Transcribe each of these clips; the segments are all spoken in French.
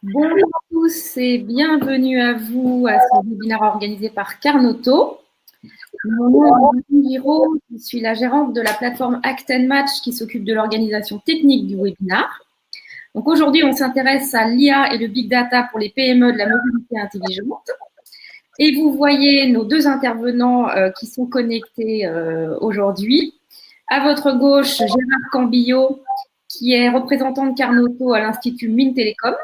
Bonjour à tous et bienvenue à vous à ce webinaire organisé par Carnoto. Mon nom est Marie Giraud, je suis la gérante de la plateforme Act & Match qui s'occupe de l'organisation technique du webinaire. Donc aujourd'hui, on s'intéresse à l'IA et le Big Data pour les PME de la mobilité intelligente. Et vous voyez nos deux intervenants qui sont connectés aujourd'hui. À votre gauche, Gérard Cambillot, qui est représentant de Carnoto à l'Institut Mines Télécom.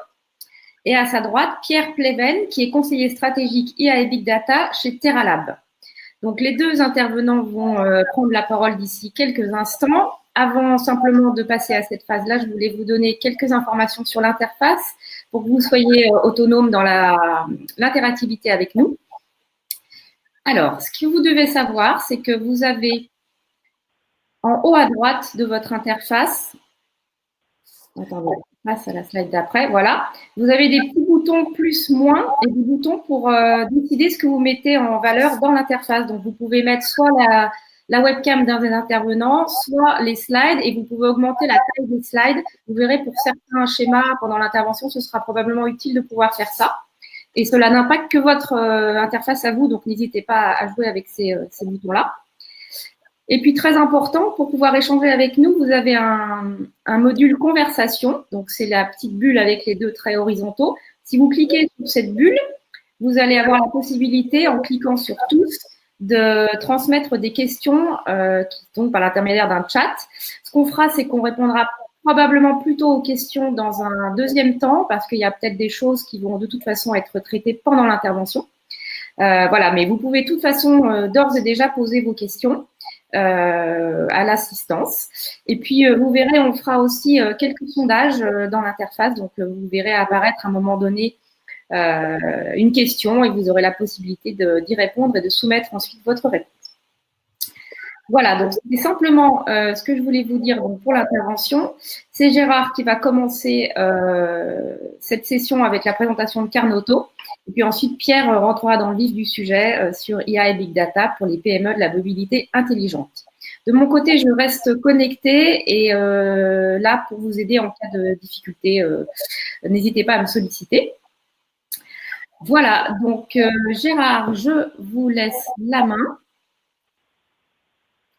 Et à sa droite, Pierre Pleven, qui est conseiller stratégique IA et Big Data chez TerraLab. Donc, les deux intervenants vont prendre la parole d'ici quelques instants. Avant simplement de passer à cette phase-là, je voulais vous donner quelques informations sur l'interface pour que vous soyez autonome dans l'interactivité avec nous. Alors, ce que vous devez savoir, c'est que vous avez en haut à droite de votre interface, attendez, je passe à la slide d'après, voilà. Vous avez des petits boutons plus, moins et des boutons pour décider ce que vous mettez en valeur dans l'interface. Donc, vous pouvez mettre soit la webcam d'un des intervenants, soit les slides et vous pouvez augmenter la taille des slides. Vous verrez pour certains schémas pendant l'intervention, ce sera probablement utile de pouvoir faire ça. Et cela n'impacte que votre interface à vous, donc n'hésitez pas à jouer avec ces boutons-là. Et puis, très important, pour pouvoir échanger avec nous, vous avez un module conversation. Donc, c'est la petite bulle avec les deux traits horizontaux. Si vous cliquez sur cette bulle, vous allez avoir la possibilité, en cliquant sur tous, de transmettre des questions qui tombent par l'intermédiaire d'un chat. Ce qu'on fera, c'est qu'on répondra probablement plutôt aux questions dans un deuxième temps, parce qu'il y a peut-être des choses qui vont de toute façon être traitées pendant l'intervention. Voilà, mais vous pouvez de toute façon d'ores et déjà poser vos questions à l'assistance. Et puis, vous verrez, on fera aussi quelques sondages dans l'interface. Donc, vous verrez apparaître à un moment donné une question et vous aurez la possibilité d'y répondre et de soumettre ensuite votre réponse. Voilà, donc c'est simplement ce que je voulais vous dire donc, pour l'intervention. C'est Gérard qui va commencer cette session avec la présentation de Carnoto. Et puis ensuite, Pierre rentrera dans le vif du sujet sur IA et Big Data pour les PME de la mobilité intelligente. De mon côté, je reste connectée et là pour vous aider en cas de difficulté. N'hésitez pas à me solliciter. Voilà, donc Gérard, je vous laisse la main.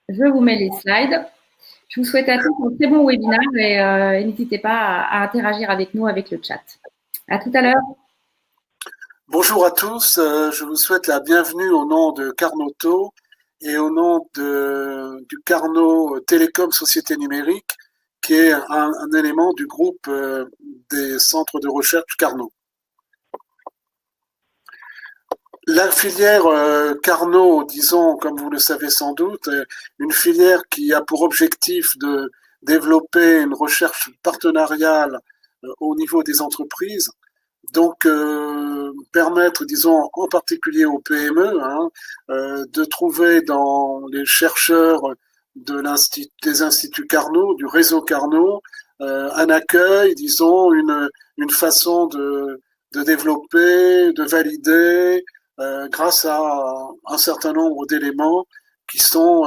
Je vous mets les slides. Je vous souhaite à tous un très bon webinaire et n'hésitez pas à interagir avec nous avec le chat. À tout à l'heure. Bonjour à tous, je vous souhaite la bienvenue au nom de Carnoto et au nom du Carnot Télécom Société Numérique, qui est un élément du groupe des centres de recherche Carnot. La filière Carnot, disons, comme vous le savez sans doute, est une filière qui a pour objectif de développer une recherche partenariale au niveau des entreprises. Donc, permettre, disons, en particulier aux PME, de trouver dans les chercheurs des instituts Carnot, du réseau Carnot, un accueil, disons, une façon de développer, de valider, grâce à un certain nombre d'éléments qui sont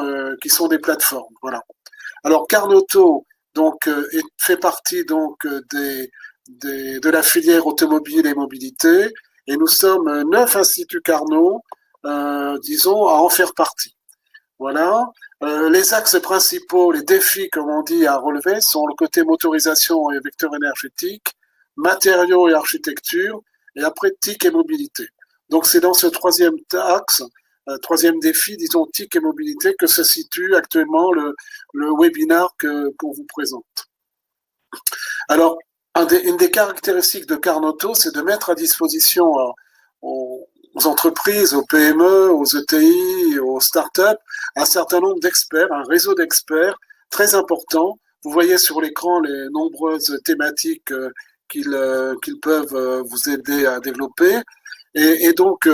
des plateformes. Voilà. Alors, Carnoto, donc, fait partie donc de la filière automobile et mobilité, et nous sommes 9 instituts Carnot, disons, à en faire partie. Voilà. Les axes principaux, les défis, comme on dit, à relever sont le côté motorisation et vecteur énergétique, matériaux et architecture, et après TIC et mobilité. Donc c'est dans ce troisième axe, troisième défi, disons TIC et mobilité, que se situe actuellement le webinaire qu'on vous présente. Alors, une des caractéristiques de Carnoto, c'est de mettre à disposition aux entreprises, aux PME, aux ETI, aux startups, un certain nombre d'experts, un réseau d'experts très important. Vous voyez sur l'écran les nombreuses thématiques qu'ils peuvent vous aider à développer. Et donc,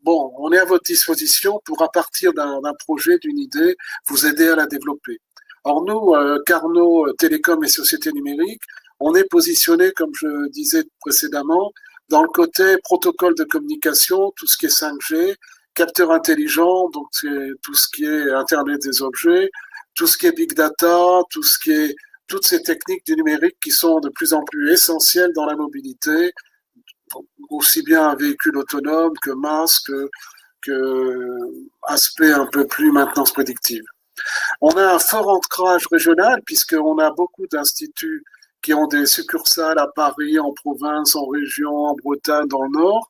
bon, on est à votre disposition pour, à partir d'un projet, d'une idée, vous aider à la développer. Alors nous, Carnot Télécom et Société Numérique, on est positionné, comme je disais précédemment, dans le côté protocole de communication, tout ce qui est 5G, capteur intelligent, donc c'est tout ce qui est Internet des objets, tout ce qui est Big Data, tout ce qui est toutes ces techniques du numérique qui sont de plus en plus essentielles dans la mobilité, aussi bien véhicule autonome que masque, que aspect un peu plus maintenance prédictive. On a un fort ancrage régional puisqu'on a beaucoup d'instituts qui ont des succursales à Paris, en province, en région, en Bretagne, dans le Nord.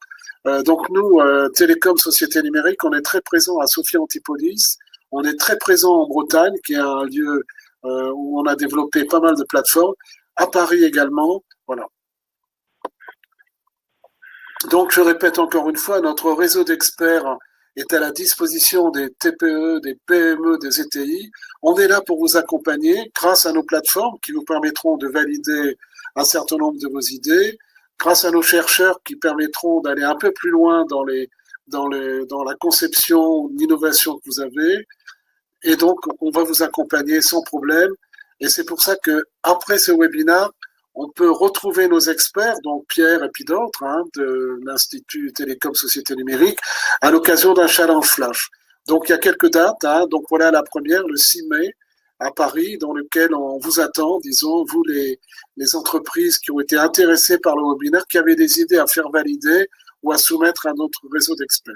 Donc nous, Télécom Société Numérique, on est très présent à Sophia Antipolis, on est très présent en Bretagne, qui est un lieu où on a développé pas mal de plateformes, à Paris également, voilà. Donc je répète encore une fois, notre réseau d'experts est à la disposition des TPE, des PME, des ETI. On est là pour vous accompagner grâce à nos plateformes qui vous permettront de valider un certain nombre de vos idées, grâce à nos chercheurs qui permettront d'aller un peu plus loin dans la conception, l'innovation que vous avez. Et donc, on va vous accompagner sans problème. Et c'est pour ça que après ce webinaire, on peut retrouver nos experts, donc Pierre et puis d'autres, de l'Institut Télécom Société Numérique, à l'occasion d'un challenge flash. Donc, il y a quelques dates. Donc, voilà la première, le 6 mai, à Paris, dans lequel on vous attend, disons, vous, les entreprises qui ont été intéressées par le webinaire, qui avaient des idées à faire valider ou à soumettre à notre réseau d'experts.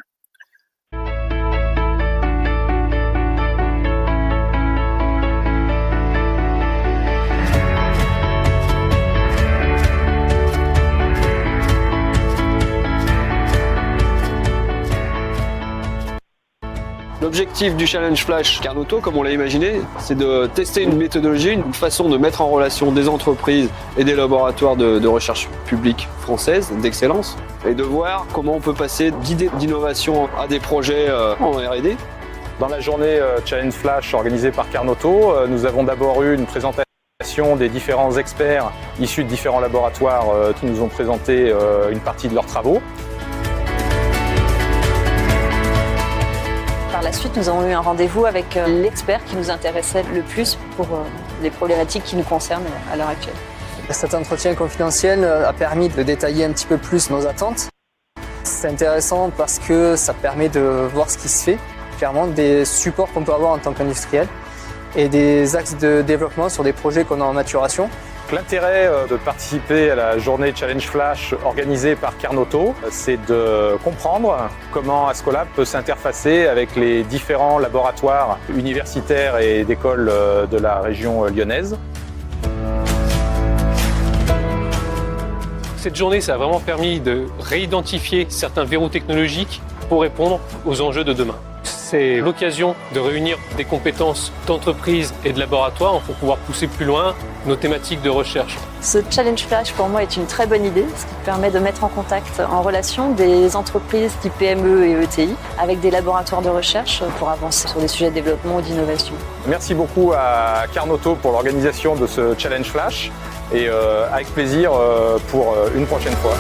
L'objectif du Challenge Flash Carnoto, comme on l'a imaginé, c'est de tester une méthodologie, une façon de mettre en relation des entreprises et des laboratoires de recherche publique française d'excellence et de voir comment on peut passer d'idées d'innovation à des projets en R&D. Dans la journée Challenge Flash organisée par Carnoto, nous avons d'abord eu une présentation des différents experts issus de différents laboratoires qui nous ont présenté une partie de leurs travaux. Par la suite, nous avons eu un rendez-vous avec l'expert qui nous intéressait le plus pour les problématiques qui nous concernent à l'heure actuelle. Cet entretien confidentiel a permis de détailler un petit peu plus nos attentes. C'est intéressant parce que ça permet de voir ce qui se fait, clairement des supports qu'on peut avoir en tant qu'industriel et des axes de développement sur des projets qu'on a en maturation. L'intérêt de participer à la journée Challenge Flash organisée par Carnoto, c'est de comprendre comment Ascolab peut s'interfacer avec les différents laboratoires universitaires et d'écoles de la région lyonnaise. Cette journée, ça a vraiment permis de réidentifier certains verrous technologiques pour répondre aux enjeux de demain. C'est l'occasion de réunir des compétences d'entreprise et de laboratoire pour pouvoir pousser plus loin nos thématiques de recherche. Ce Challenge Flash, pour moi, est une très bonne idée, ce qui permet de mettre en contact, en relation, des entreprises type PME et ETI avec des laboratoires de recherche pour avancer sur des sujets de développement ou d'innovation. Merci beaucoup à Carnoto pour l'organisation de ce Challenge Flash et avec plaisir pour une prochaine fois.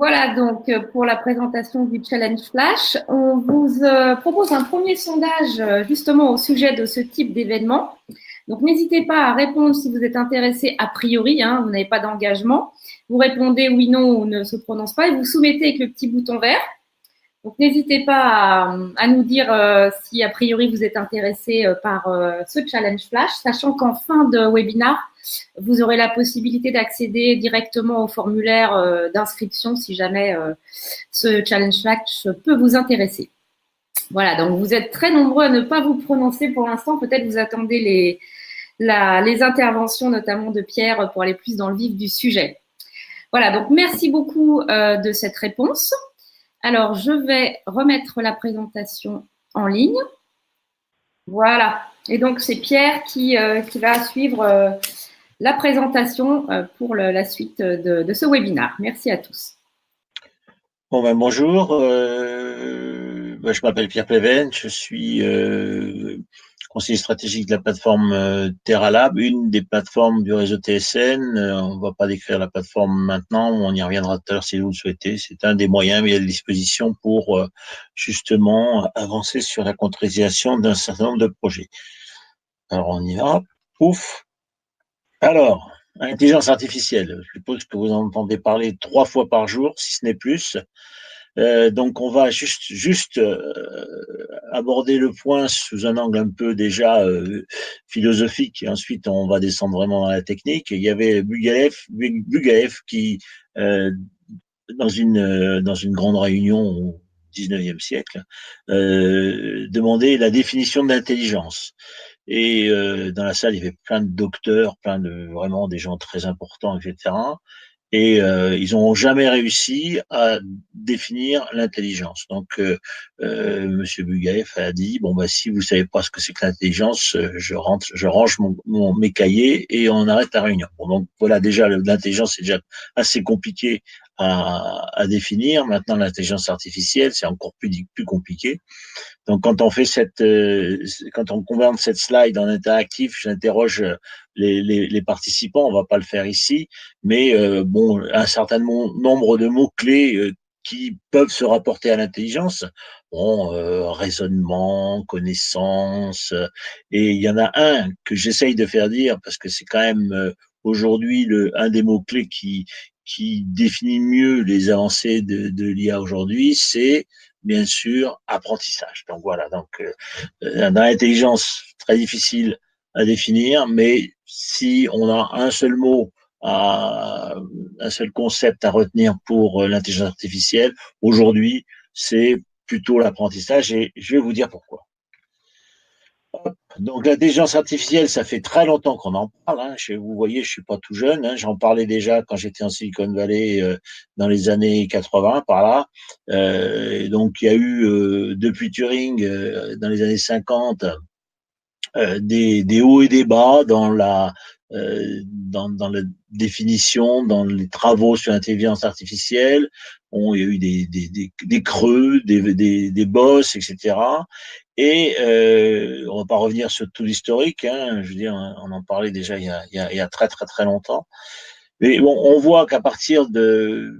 Voilà donc pour la présentation du Challenge Flash. On vous propose un premier sondage justement au sujet de ce type d'événement. Donc n'hésitez pas à répondre si vous êtes intéressé a priori, vous n'avez pas d'engagement. Vous répondez oui, non ou ne se prononce pas et vous soumettez avec le petit bouton vert. Donc n'hésitez pas à nous dire si a priori vous êtes intéressé par ce Challenge Flash, sachant qu'en fin de webinaire, vous aurez la possibilité d'accéder directement au formulaire d'inscription si jamais ce Challenge Flash peut vous intéresser. Voilà, donc vous êtes très nombreux à ne pas vous prononcer pour l'instant. Peut-être vous attendez les interventions, notamment de Pierre, pour aller plus dans le vif du sujet. Voilà, donc merci beaucoup de cette réponse. Alors, je vais remettre la présentation en ligne. Voilà, et donc c'est Pierre qui va suivre la présentation pour la suite de ce webinaire. Merci à tous. Bon, bonjour, je m'appelle Pierre Pleven, je suis conseiller stratégique de la plateforme TerraLab, une des plateformes du réseau TSN. On ne va pas décrire la plateforme maintenant, on y reviendra tout à l'heure si vous le souhaitez. C'est un des moyens mis à disposition pour justement avancer sur la concrétisation d'un certain nombre de projets. Alors on y va, pouf. Alors, Intelligence artificielle, je suppose que vous en entendez parler 3 fois par jour, si ce n'est plus. Donc on va juste aborder le point sous un angle un peu déjà philosophique, et ensuite on va descendre vraiment dans la technique. Il y avait Bugaev qui, dans une grande réunion au 19e siècle, demandait la définition de l'intelligence. Et dans la salle, il y avait plein de docteurs, plein de vraiment des gens très importants, etc. Et ils n'ont jamais réussi à définir l'intelligence. Donc, Monsieur Bugaev a dit bon bah si vous savez pas ce que c'est que l'intelligence, je range mes cahiers et on arrête la réunion. Bon, donc voilà, déjà l'intelligence c'est déjà assez compliqué à définir. Maintenant l'intelligence artificielle c'est encore plus compliqué. Donc, quand on convertit cette slide en interactif, j'interroge les participants. On va pas le faire ici, mais bon, un certain nombre de mots clés qui peuvent se rapporter à l'intelligence. Bon, raisonnement, connaissance, et il y en a un que j'essaye de faire dire parce que c'est quand même aujourd'hui un des mots clés qui définit mieux les avancées de l'IA aujourd'hui, c'est bien sûr apprentissage. Donc voilà, donc dans l'intelligence très difficile à définir, mais si on a un seul mot, un seul concept à retenir pour l'intelligence artificielle, aujourd'hui, c'est plutôt l'apprentissage et je vais vous dire pourquoi. Donc l'intelligence artificielle, ça fait très longtemps qu'on en parle. Hein. Vous voyez, je suis pas tout jeune. Hein. J'en parlais déjà quand j'étais en Silicon Valley dans les années 80, par là. Donc il y a eu depuis Turing dans les années 50 des hauts et des bas dans la définition, dans les travaux sur l'intelligence artificielle. Bon, il y a eu des creux, des bosses, etc. Et on va pas revenir sur tout l'historique. Hein, je veux dire, on en parlait déjà il y a très très très longtemps. Mais bon, on voit qu'à partir du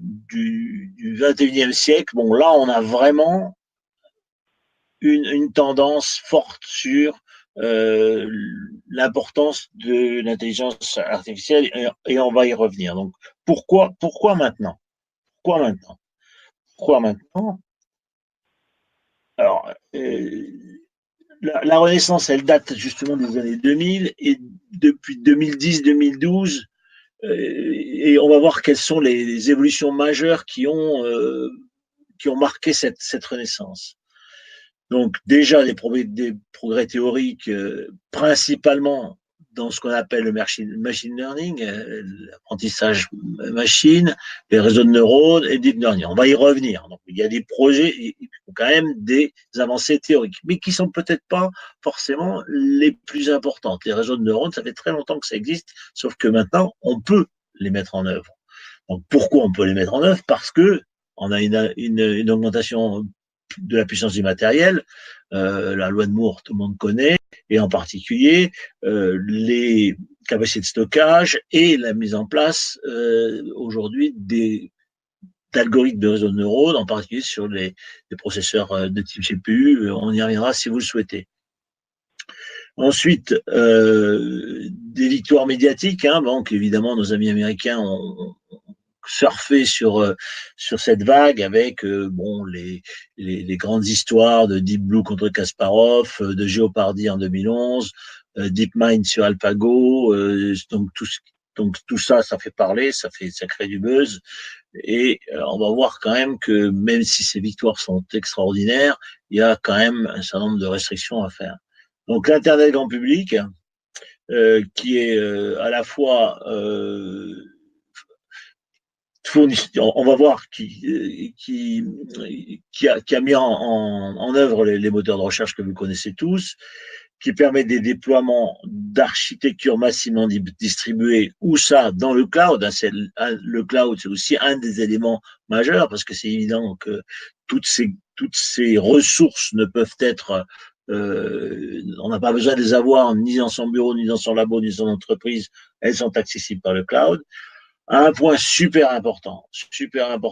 21e siècle, bon là, on a vraiment une tendance forte sur l'importance de l'intelligence artificielle et on va y revenir. Donc pourquoi maintenant? Pourquoi maintenant? Pourquoi maintenant? Alors la Renaissance, elle date justement des années 2000 et depuis 2010-2012, et on va voir quelles sont les évolutions majeures qui ont marqué cette Renaissance. Donc déjà des progrès théoriques, principalement dans ce qu'on appelle le machine learning, l'apprentissage machine, les réseaux de neurones et deep learning. On va y revenir. Donc il y a des projets, il faut quand même des avancées théoriques, mais qui sont peut-être pas forcément les plus importantes. Les réseaux de neurones, ça fait très longtemps que ça existe, sauf que maintenant on peut les mettre en œuvre. Donc pourquoi on peut les mettre en œuvre? Parce que on a une augmentation de la puissance du matériel, la loi de Moore, tout le monde connaît, et en particulier les capacités de stockage et la mise en place aujourd'hui d'algorithmes de réseaux de neurones, en particulier sur les processeurs de type GPU. On y reviendra si vous le souhaitez. Ensuite, des victoires médiatiques. Hein, donc évidemment, nos amis américains ont surfer sur cette vague avec bon les grandes histoires de Deep Blue contre Kasparov, de Jeopardy en 2011, DeepMind sur AlphaGo, donc tout ça fait parler, ça crée du buzz et on va voir quand même que même si ces victoires sont extraordinaires, il y a quand même un certain nombre de restrictions à faire. Donc l'internet grand public qui est à la fois on va voir qui a mis en œuvre les moteurs de recherche que vous connaissez tous, qui permet des déploiements d'architecture massivement distribuée, ou ça dans le cloud. Le cloud, c'est aussi un des éléments majeurs parce que c'est évident que toutes ces ressources ne peuvent être on n'a pas besoin de les avoir ni dans son bureau, ni dans son labo, ni dans son entreprise. Elles sont accessibles par le cloud. Un point super important,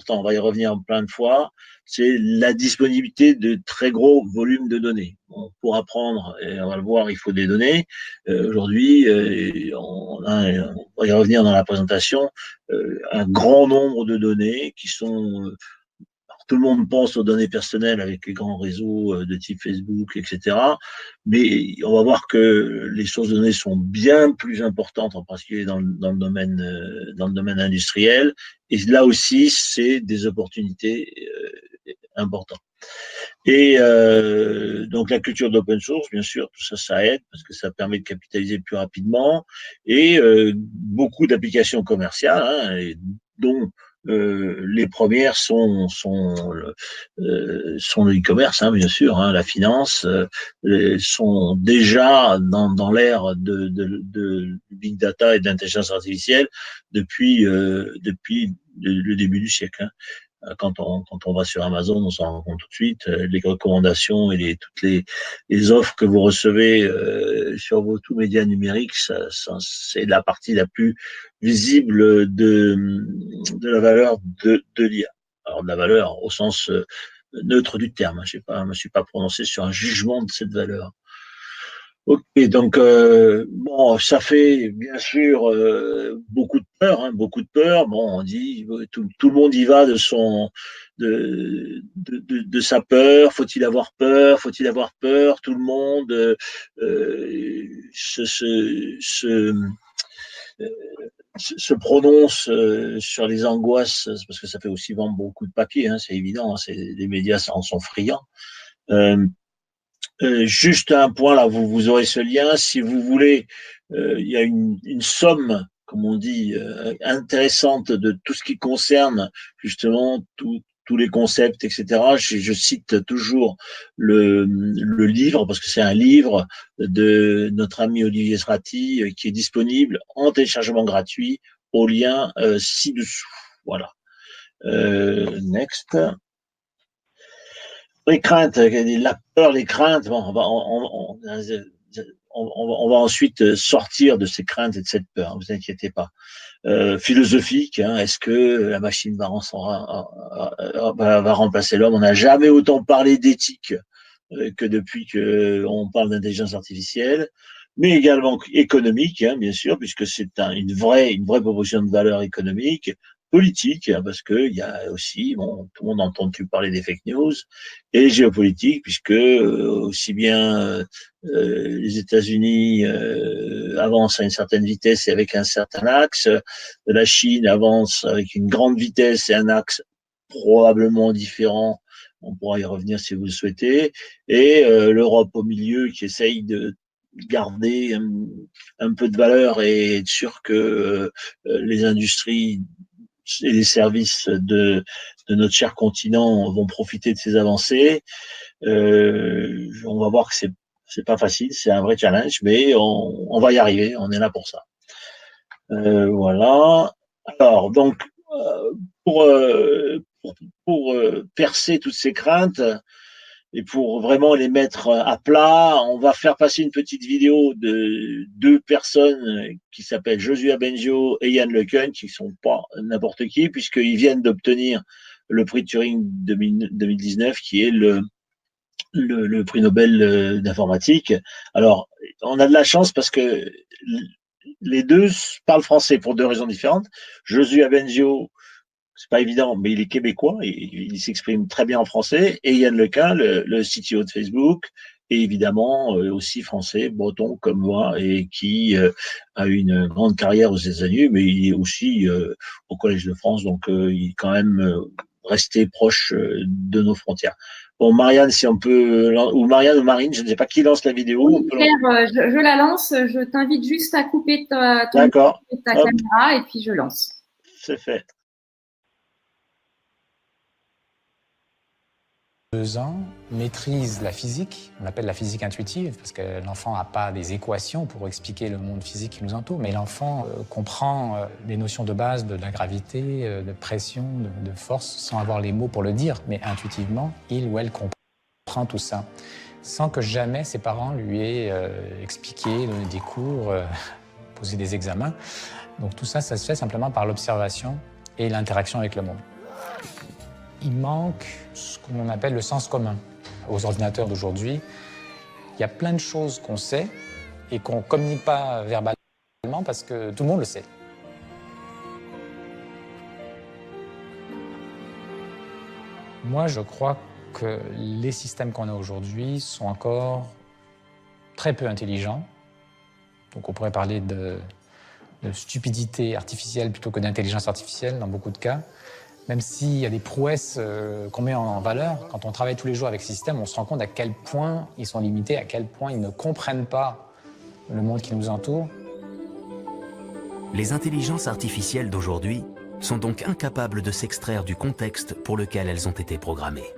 on va y revenir plein de fois, c'est la disponibilité de très gros volumes de données. Bon, pour apprendre, et on va le voir, il faut des données. Aujourd'hui, on va y revenir dans la présentation, un grand nombre de données qui sont tout le monde pense aux données personnelles avec les grands réseaux de type Facebook, etc. Mais on va voir que les sources de données sont bien plus importantes, en particulier dans le domaine industriel. Et là aussi, c'est des opportunités importantes. Et donc la culture d'open source, bien sûr, tout ça, ça aide parce que ça permet de capitaliser plus rapidement. Et beaucoup d'applications commerciales, hein, dont les premières sont le e-commerce, hein, bien sûr, hein, la finance, sont déjà dans l'ère de big data et d'intelligence artificielle depuis le début du siècle. Hein. Quand on va sur Amazon, on s'en rend compte tout de suite. Les recommandations et toutes les offres que vous recevez sur vos tous médias numériques, c'est la partie la plus visible de la valeur de l'IA. Alors de la valeur au sens neutre du terme. Je me suis pas prononcé sur un jugement de cette valeur. Ok, donc bon, ça fait bien sûr beaucoup de peur, hein, beaucoup de peur. Bon, on dit tout le monde y va de sa peur. Faut-il avoir peur? Faut-il avoir peur? Tout le monde se prononce sur les angoisses parce que ça fait aussi vendre beaucoup de papier. Hein, c'est évident. Hein, les médias en sont friands. Juste un point là, vous aurez ce lien. Si vous voulez, il y a une somme, comme on dit, intéressante de tout ce qui concerne justement tous les concepts, etc. Je cite toujours le livre parce que c'est un livre de notre ami Olivier Srati qui est disponible en téléchargement gratuit au lien ci-dessous. Voilà. Next. Les craintes, la peur, les craintes, bon, on va ensuite sortir de ces craintes et de cette peur, ne vous inquiétez pas. Philosophique, hein, est-ce que la machine va remplacer l'homme? On n'a jamais autant parlé d'éthique que depuis qu'on parle d'intelligence artificielle, mais également économique, hein, bien sûr, puisque c'est une vraie proposition de valeur économique, politique, hein, parce que il y a aussi, bon, tout le monde a entendu parler des fake news, et géopolitique, puisque aussi bien les États-Unis avancent à une certaine vitesse et avec un certain axe, la Chine avance avec une grande vitesse et un axe probablement différent. On pourra y revenir si vous le souhaitez, et l'Europe au milieu qui essaye de garder un peu de valeur et être sûr que les industries et les services de notre cher continent vont profiter de ces avancées. On va voir que c'est pas facile, c'est un vrai challenge, mais on va y arriver, on est là pour ça. Voilà. Alors, donc, pour percer toutes ces craintes et pour vraiment les mettre à plat, on va faire passer une petite vidéo de deux personnes qui s'appellent Joshua Bengio et Yann LeCun, qui sont pas n'importe qui, puisqu'ils viennent d'obtenir le prix Turing 2019, qui est le prix Nobel d'informatique. Alors, on a de la chance parce que les deux parlent français pour deux raisons différentes. Joshua Bengio, c'est pas évident, mais il est québécois, il s'exprime très bien en français, et Yann LeCun, le CTO de Facebook, est évidemment aussi français, breton comme moi, et qui a une grande carrière aux États-Unis, mais il est aussi au Collège de France, donc il est quand même resté proche de nos frontières. Bon, Marianne, si on peut, ou Marianne ou Marine, je ne sais pas qui lance la vidéo. Oui, Claire, je la lance, je t'invite juste à couper ta caméra et puis je lance. C'est fait. 2 ans, maîtrise la physique, on l'appelle la physique intuitive, parce que l'enfant n'a pas des équations pour expliquer le monde physique qui nous entoure, mais l'enfant comprend les notions de base de la gravité, de pression, de force, sans avoir les mots pour le dire, mais intuitivement, il ou elle comprend tout ça, sans que jamais ses parents lui aient expliqué, donné des cours, posé des examens. Donc tout ça, ça se fait simplement par l'observation et l'interaction avec le monde. Il manque ce qu'on appelle le sens commun. Aux ordinateurs d'aujourd'hui, il y a plein de choses qu'on sait et qu'on ne communique pas verbalement parce que tout le monde le sait. Moi, je crois que les systèmes qu'on a aujourd'hui sont encore très peu intelligents. Donc on pourrait parler de stupidité artificielle plutôt que d'intelligence artificielle dans beaucoup de cas. Même s'il y a des prouesses qu'on met en valeur, quand on travaille tous les jours avec ces systèmes, on se rend compte à quel point ils sont limités, à quel point ils ne comprennent pas le monde qui nous entoure. Les intelligences artificielles d'aujourd'hui sont donc incapables de s'extraire du contexte pour lequel elles ont été programmées.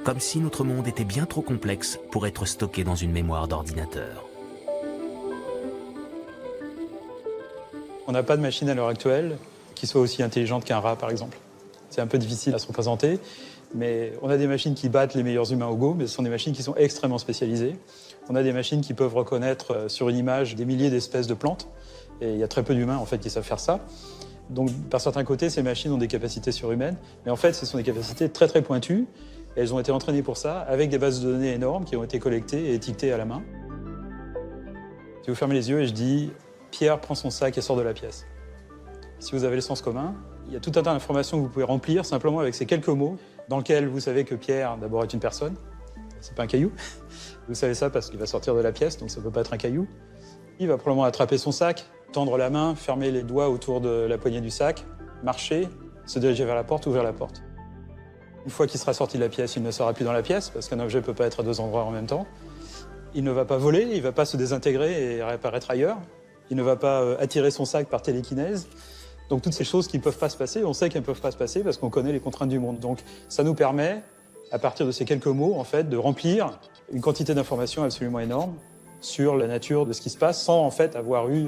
Comme si notre monde était bien trop complexe pour être stocké dans une mémoire d'ordinateur. On n'a pas de machine à l'heure actuelle qui soit aussi intelligente qu'un rat, par exemple. C'est un peu difficile à se représenter, mais on a des machines qui battent les meilleurs humains au Go, mais ce sont des machines qui sont extrêmement spécialisées. On a des machines qui peuvent reconnaître sur une image des milliers d'espèces de plantes, et il y a très peu d'humains en fait qui savent faire ça. Donc, par certains côtés, ces machines ont des capacités surhumaines, mais en fait, ce sont des capacités très très pointues, et elles ont été entraînées pour ça, avec des bases de données énormes qui ont été collectées et étiquetées à la main. Si vous fermez les yeux et je dis « Pierre prend son sac et sort de la pièce », si vous avez le sens commun, il y a tout un tas d'informations que vous pouvez remplir simplement avec ces quelques mots, dans lesquels vous savez que Pierre, d'abord, est une personne, c'est pas un caillou. Vous savez ça parce qu'il va sortir de la pièce, donc ça peut pas être un caillou. Il va probablement attraper son sac, tendre la main, fermer les doigts autour de la poignée du sac, marcher, se diriger vers la porte, ouvrir la porte. Une fois qu'il sera sorti de la pièce, il ne sera plus dans la pièce, parce qu'un objet ne peut pas être à deux endroits en même temps. Il ne va pas voler, il ne va pas se désintégrer et réapparaître ailleurs. Il ne va pas attirer son sac par télékinèse. Donc toutes ces choses qui ne peuvent pas se passer, on sait qu'elles ne peuvent pas se passer parce qu'on connaît les contraintes du monde. Donc ça nous permet, à partir de ces quelques mots, en fait, de remplir une quantité d'informations absolument énorme sur la nature de ce qui se passe sans en fait avoir eu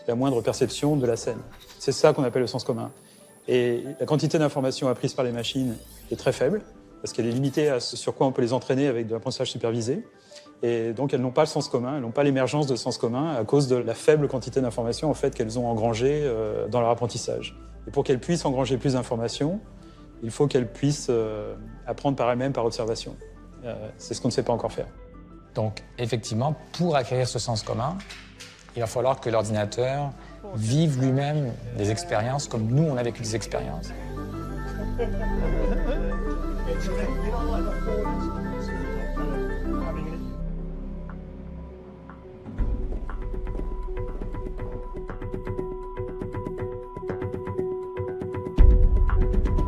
la moindre perception de la scène. C'est ça qu'on appelle le sens commun. Et la quantité d'informations apprises par les machines est très faible parce qu'elle est limitée à ce sur quoi on peut les entraîner avec de l'apprentissage supervisé. Et donc elles n'ont pas le sens commun, elles n'ont pas l'émergence de sens commun à cause de la faible quantité d'informations en fait, qu'elles ont engrangées dans leur apprentissage. Et pour qu'elles puissent engranger plus d'informations, il faut qu'elles puissent apprendre par elles-mêmes par observation. C'est ce qu'on ne sait pas encore faire. Donc effectivement, pour acquérir ce sens commun, il va falloir que l'ordinateur vive lui-même des expériences comme nous, on a vécu des expériences.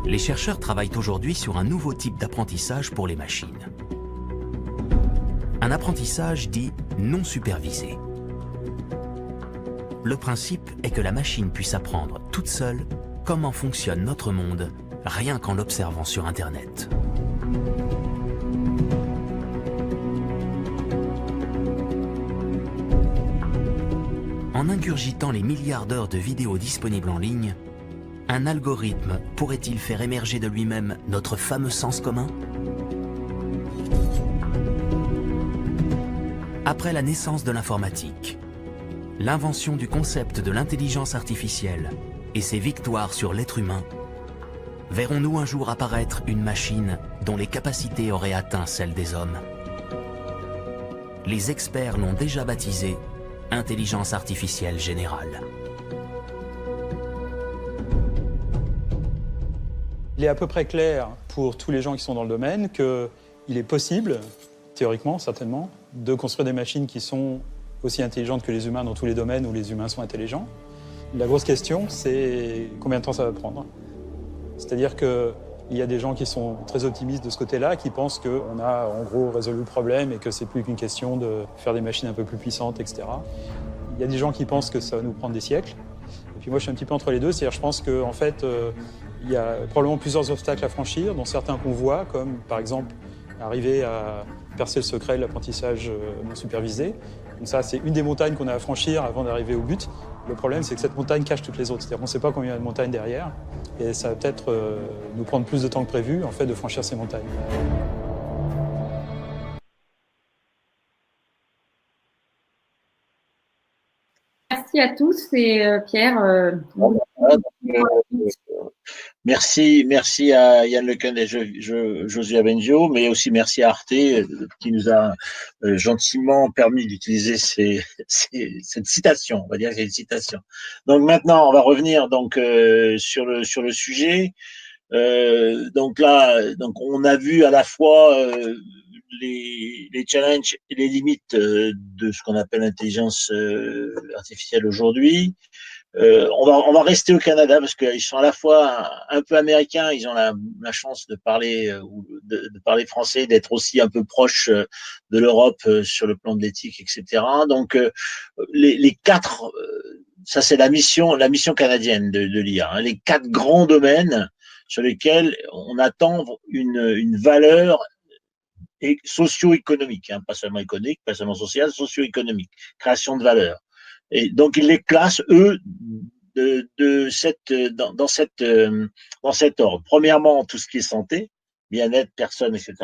Les chercheurs travaillent aujourd'hui sur un nouveau type d'apprentissage pour les machines. Un apprentissage dit non supervisé. Le principe est que la machine puisse apprendre toute seule comment fonctionne notre monde, rien qu'en l'observant sur Internet. En ingurgitant les milliards d'heures de vidéos disponibles en ligne, un algorithme pourrait-il faire émerger de lui-même notre fameux sens commun? Après la naissance de l'informatique, l'invention du concept de l'intelligence artificielle et ses victoires sur l'être humain, verrons-nous un jour apparaître une machine dont les capacités auraient atteint celles des hommes? Les experts l'ont déjà baptisée intelligence artificielle générale. Il est à peu près clair pour tous les gens qui sont dans le domaine qu'il est possible, théoriquement certainement, de construire des machines qui sont aussi intelligentes que les humains dans tous les domaines où les humains sont intelligents. La grosse question, c'est combien de temps ça va prendre. C'est-à-dire qu'il y a des gens qui sont très optimistes de ce côté-là, qui pensent qu'on a en gros résolu le problème et que c'est plus qu'une question de faire des machines un peu plus puissantes, etc. Il y a des gens qui pensent que ça va nous prendre des siècles. Et puis moi, je suis un petit peu entre les deux, c'est-à-dire je pense qu'en fait, il y a probablement plusieurs obstacles à franchir, dont certains qu'on voit, comme par exemple arriver à percer le secret de l'apprentissage non supervisé. Donc ça, c'est une des montagnes qu'on a à franchir avant d'arriver au but. Le problème, c'est que cette montagne cache toutes les autres. C'est-à-dire qu'on ne sait pas combien il y a de montagnes derrière. Et ça va peut-être nous prendre plus de temps que prévu, en fait, de franchir ces montagnes. Merci merci à tous et Pierre. Merci à Yann Lequin et Josué Bengio, mais aussi merci à Arte qui nous a gentiment permis d'utiliser cette citation. On va dire que c'est une citation. Donc maintenant, on va revenir donc sur le sujet. Donc là, on a vu à la fois les challenges et les limites de ce qu'on appelle l'intelligence artificielle aujourd'hui. On va rester au Canada parce qu'ils sont à la fois un peu américains, ils ont la chance de parler de parler français, d'être aussi un peu proches de l'Europe sur le plan de l'éthique, etc. Donc les quatre, ça c'est la mission canadienne de l'IA, hein, les quatre grands domaines sur lesquels on attend une valeur socio-économique, hein, pas seulement économique, pas seulement sociale, socio-économique, création de valeur. Et donc ils les classent eux dans cet ordre. Premièrement, tout ce qui est santé, bien-être, personne, etc.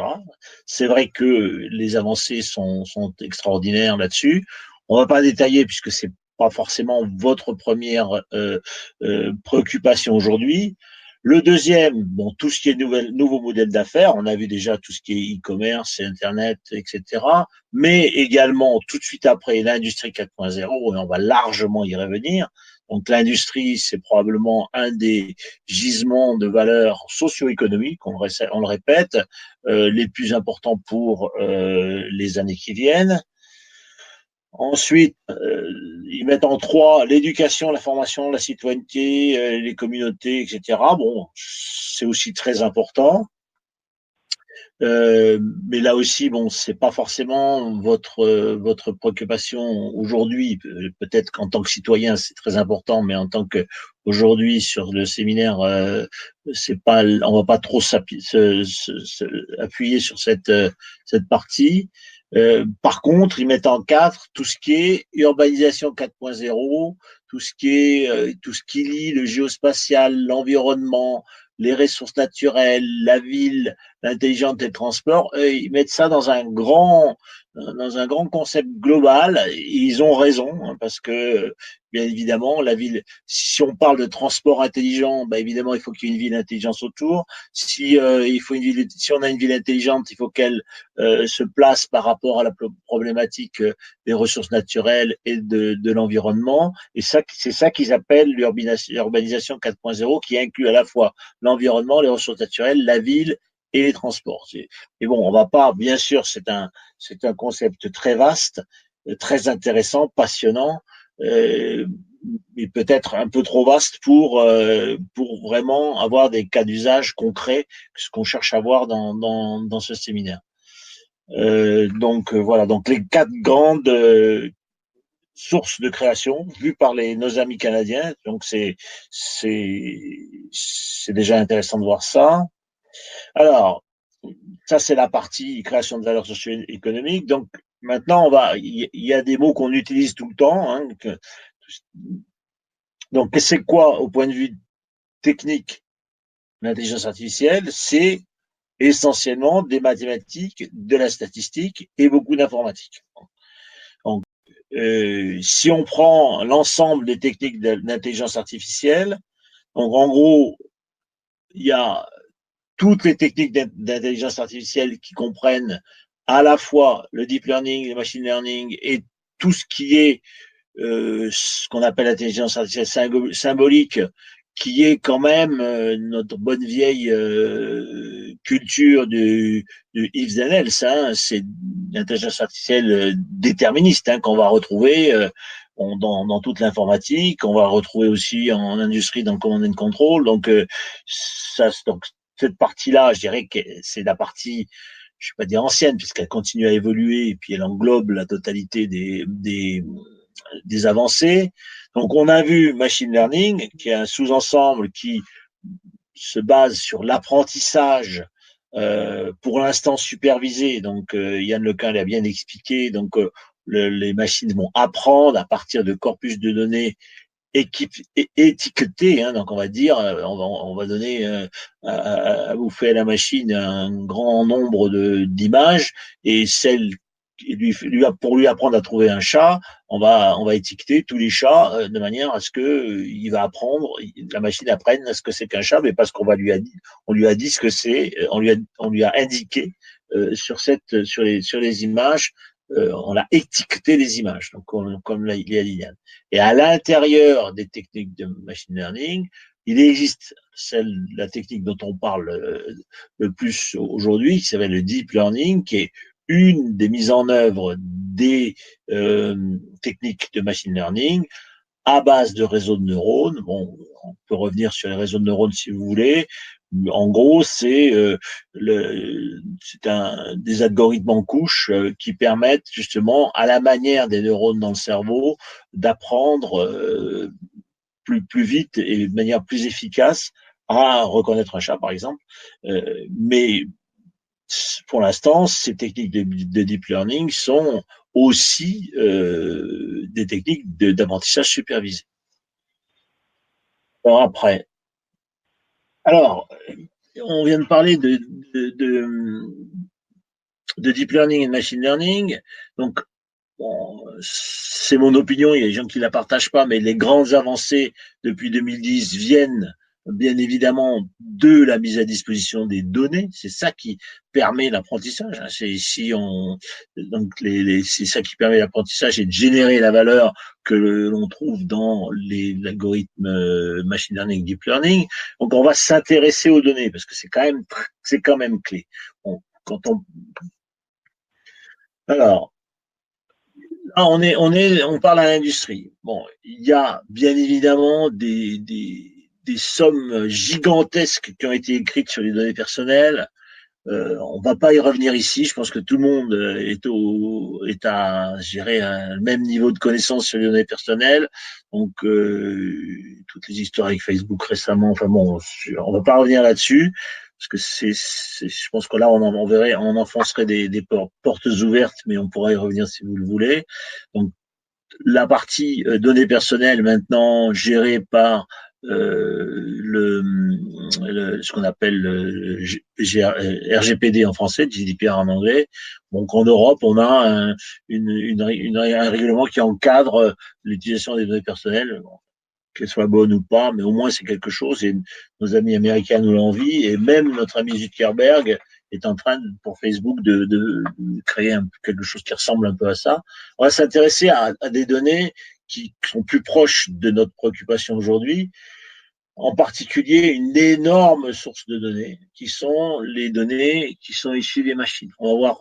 C'est vrai que les avancées sont extraordinaires là-dessus. On va pas détailler puisque c'est pas forcément votre première préoccupation aujourd'hui. Le deuxième, bon, tout ce qui est nouveau modèle d'affaires, on a vu déjà tout ce qui est e-commerce, Internet, etc. Mais également, tout de suite après, l'industrie 4.0, et on va largement y revenir. Donc l'industrie, c'est probablement un des gisements de valeur socio-économique, on le répète, les plus importants pour les années qui viennent. Ensuite, ils mettent en 3 l'éducation, la formation, la citoyenneté, les communautés, etc. Bon, c'est aussi très important. Mais là aussi, bon, c'est pas forcément votre préoccupation aujourd'hui. Peut-être qu'en tant que citoyen, c'est très important, mais en tant que aujourd'hui sur le séminaire, c'est pas, on va pas trop appuyer sur cette partie. Par contre, ils mettent en 4 tout ce qui est urbanisation 4.0, tout ce qui lie le géospatial, l'environnement, les ressources naturelles, la ville, l'intelligence des transports. Ils mettent ça dans un grand concept global. Et ils ont raison, hein, parce que bien évidemment, la ville, si on parle de transport intelligent, bah évidemment, il faut qu'il y ait une ville intelligente autour. Si on a une ville intelligente, il faut qu'elle se place par rapport à la problématique des ressources naturelles et de l'environnement. Et ça, c'est ça qu'ils appellent l'urbanisation 4.0, qui inclut à la fois l'environnement, les ressources naturelles, la ville et les transports. Mais bon, on va pas, bien sûr, c'est un concept très vaste, très intéressant, passionnant, mais peut-être un peu trop vaste pour vraiment avoir des cas d'usage concrets, ce qu'on cherche à voir dans ce séminaire. Donc voilà, donc les 4 grandes sources de création vues par nos amis canadiens. Donc c'est déjà intéressant de voir ça. Alors, ça c'est la partie création de valeur socio-économique. Donc maintenant il y a des mots qu'on utilise tout le temps, hein, donc c'est quoi au point de vue technique l'intelligence artificielle? C'est essentiellement des mathématiques, de la statistique et beaucoup d'informatique. Donc si on prend l'ensemble des techniques d'intelligence artificielle, donc en gros, il y a toutes les techniques d'intelligence artificielle qui comprennent à la fois le deep learning, le machine learning et tout ce qui est ce qu'on appelle l'intelligence artificielle symbolique, qui est quand même notre bonne vieille culture du if then else, hein, c'est l'intelligence artificielle déterministe, hein, qu'on va retrouver dans toute l'informatique, on va retrouver aussi en industrie dans le command and control. Donc donc cette partie-là, je dirais que c'est la partie, je vais pas dire ancienne, puisqu'elle continue à évoluer et puis elle englobe la totalité des avancées. Donc on a vu machine learning, qui est un sous-ensemble qui se base sur l'apprentissage, pour l'instant supervisé. Donc Yann Lequin l'a bien expliqué. Donc les machines vont apprendre à partir de corpus de données étiquetés, hein, donc on va dire, on va donner à bouffer à la machine un grand nombre d'images, et celles pour lui apprendre à trouver un chat, on va étiqueter tous les chats de manière à ce que il va apprendre, la machine apprenne ce que c'est qu'un chat, mais parce qu'on lui a dit ce que c'est, on lui a indiqué sur les images, on a étiqueté les images, donc comme l'a dit Liliane. Et à l'intérieur des techniques de machine learning, il existe la technique dont on parle le plus aujourd'hui, qui s'appelle le deep learning, qui est une des mises en œuvre des techniques de machine learning à base de réseaux de neurones. Bon, on peut revenir sur les réseaux de neurones si vous voulez. En gros, c'est des algorithmes en couches qui permettent justement, à la manière des neurones dans le cerveau, d'apprendre plus vite et de manière plus efficace à reconnaître un chat, par exemple. Mais pour l'instant, ces techniques de deep learning sont aussi des techniques d'apprentissage supervisé. Alors, on vient de parler de deep learning et de machine learning. Donc, bon, c'est mon opinion, il y a des gens qui la partagent pas, mais les grandes avancées depuis 2010 viennent bien évidemment de la mise à disposition des données. C'est ça qui permet l'apprentissage. C'est ça qui permet l'apprentissage et de générer la valeur que l'on trouve dans l'algorithme machine learning, deep learning. Donc on va s'intéresser aux données parce que c'est quand même clé. Bon, alors, là, on parle à l'industrie. Bon, il y a bien évidemment des sommes gigantesques qui ont été écrites sur les données personnelles. On va pas y revenir ici. Je pense que tout le monde est à, je dirais, un même niveau de connaissance sur les données personnelles. Donc, toutes les histoires avec Facebook récemment. Enfin bon, on va pas revenir là-dessus parce que je pense que là, on enfoncerait des portes ouvertes, mais on pourra y revenir si vous le voulez. Donc, la partie données personnelles maintenant gérée par ce qu'on appelle le RGPD en français, GDPR en anglais. Donc en Europe, on a un règlement qui encadre l'utilisation des données personnelles, qu'elles soient bonnes ou pas, mais au moins c'est quelque chose. Et nos amis américains nous l'envient, et même notre ami Zuckerberg est en train, pour Facebook, de créer quelque chose qui ressemble un peu à ça. On va s'intéresser à des données qui sont plus proches de notre préoccupation aujourd'hui, en particulier une énorme source de données, qui sont les données qui sont issues des machines. On va voir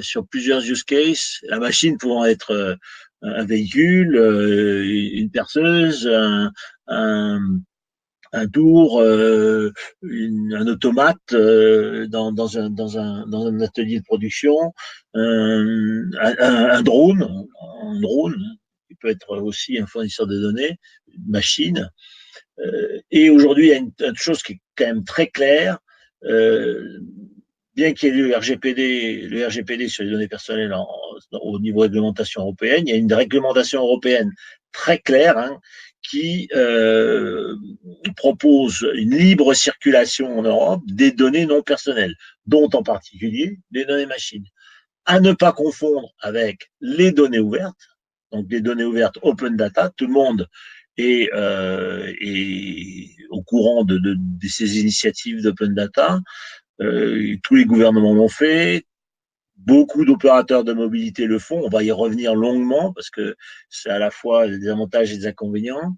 sur plusieurs use cases, la machine pouvant être un véhicule, une perceuse, un tour, un automate dans un atelier de production, un drone, qui peut être aussi un fournisseur de données, une machine. Et aujourd'hui, il y a une chose qui est quand même très claire, bien qu'il y ait le RGPD sur les données personnelles au niveau de réglementation européenne, il y a une réglementation européenne très claire qui propose une libre circulation en Europe des données non personnelles, dont en particulier des données machines. À ne pas confondre avec les données ouvertes, donc des données ouvertes open data, tout le monde est au courant de ces initiatives d'open data. Tous les gouvernements l'ont fait, beaucoup d'opérateurs de mobilité le font, on va y revenir longuement parce que c'est à la fois des avantages et des inconvénients.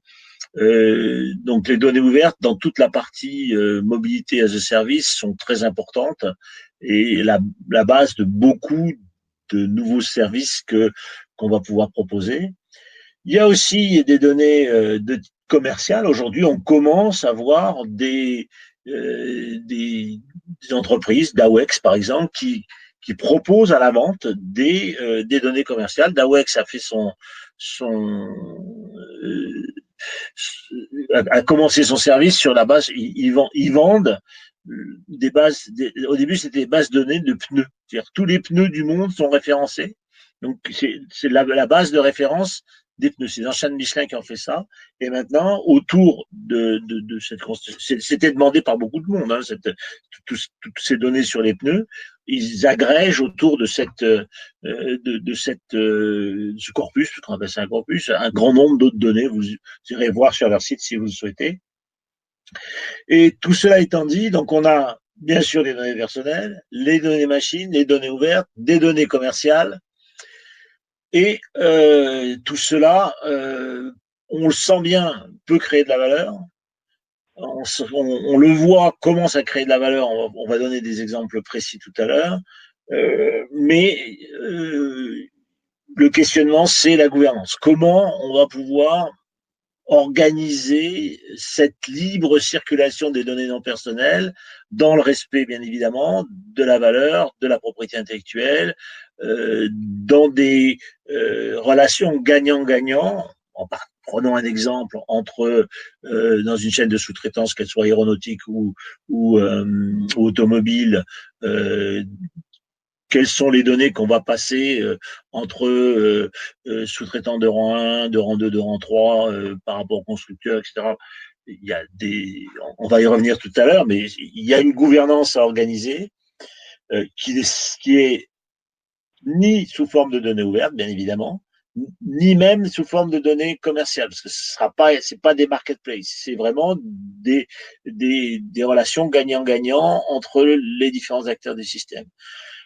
Donc les données ouvertes dans toute la partie mobilité as a service sont très importantes et la base de beaucoup de nouveaux services qu'on va pouvoir proposer. Il y a aussi des données commerciales. Aujourd'hui, on commence à voir des entreprises, Dawex par exemple, qui proposent à la vente des données commerciales. Dawex a fait a commencé son service sur la base, ils vendent des bases, au début c'était des bases de données de pneus, c'est-à-dire tous les pneus du monde sont référencés, donc c'est la base de référence des pneus, c'est Jean Michelin qui ont fait ça, et maintenant autour de cette c'était demandé par beaucoup de monde, toutes ces données sur les pneus, ils agrègent autour de ce corpus, parce qu'on appelle ça un corpus, un grand nombre d'autres données. Vous irez voir sur leur site si vous le souhaitez. Et tout cela étant dit, donc on a bien sûr des données personnelles, les données machines, les données ouvertes, des données commerciales. Et tout cela, on le sent bien, peut créer de la valeur. On le voit commence à créer de la valeur. On va donner des exemples précis tout à l'heure. Mais le questionnement, c'est la gouvernance. Comment on va pouvoir organiser cette libre circulation des données non personnelles dans le respect, bien évidemment, de la valeur, de la propriété intellectuelle, dans des relations gagnant-gagnant. Prenons un exemple entre dans une chaîne de sous-traitance, qu'elle soit aéronautique ou automobile, quelles sont les données qu'on va passer entre sous-traitants de rang 1, de rang 2, de rang 3 par rapport au constructeur, etc. Il y a on va y revenir tout à l'heure, mais il y a une gouvernance à organiser qui est ni sous forme de données ouvertes, bien évidemment, ni même sous forme de données commerciales, parce que c'est pas des marketplaces, c'est vraiment des relations gagnant-gagnant entre les différents acteurs du système.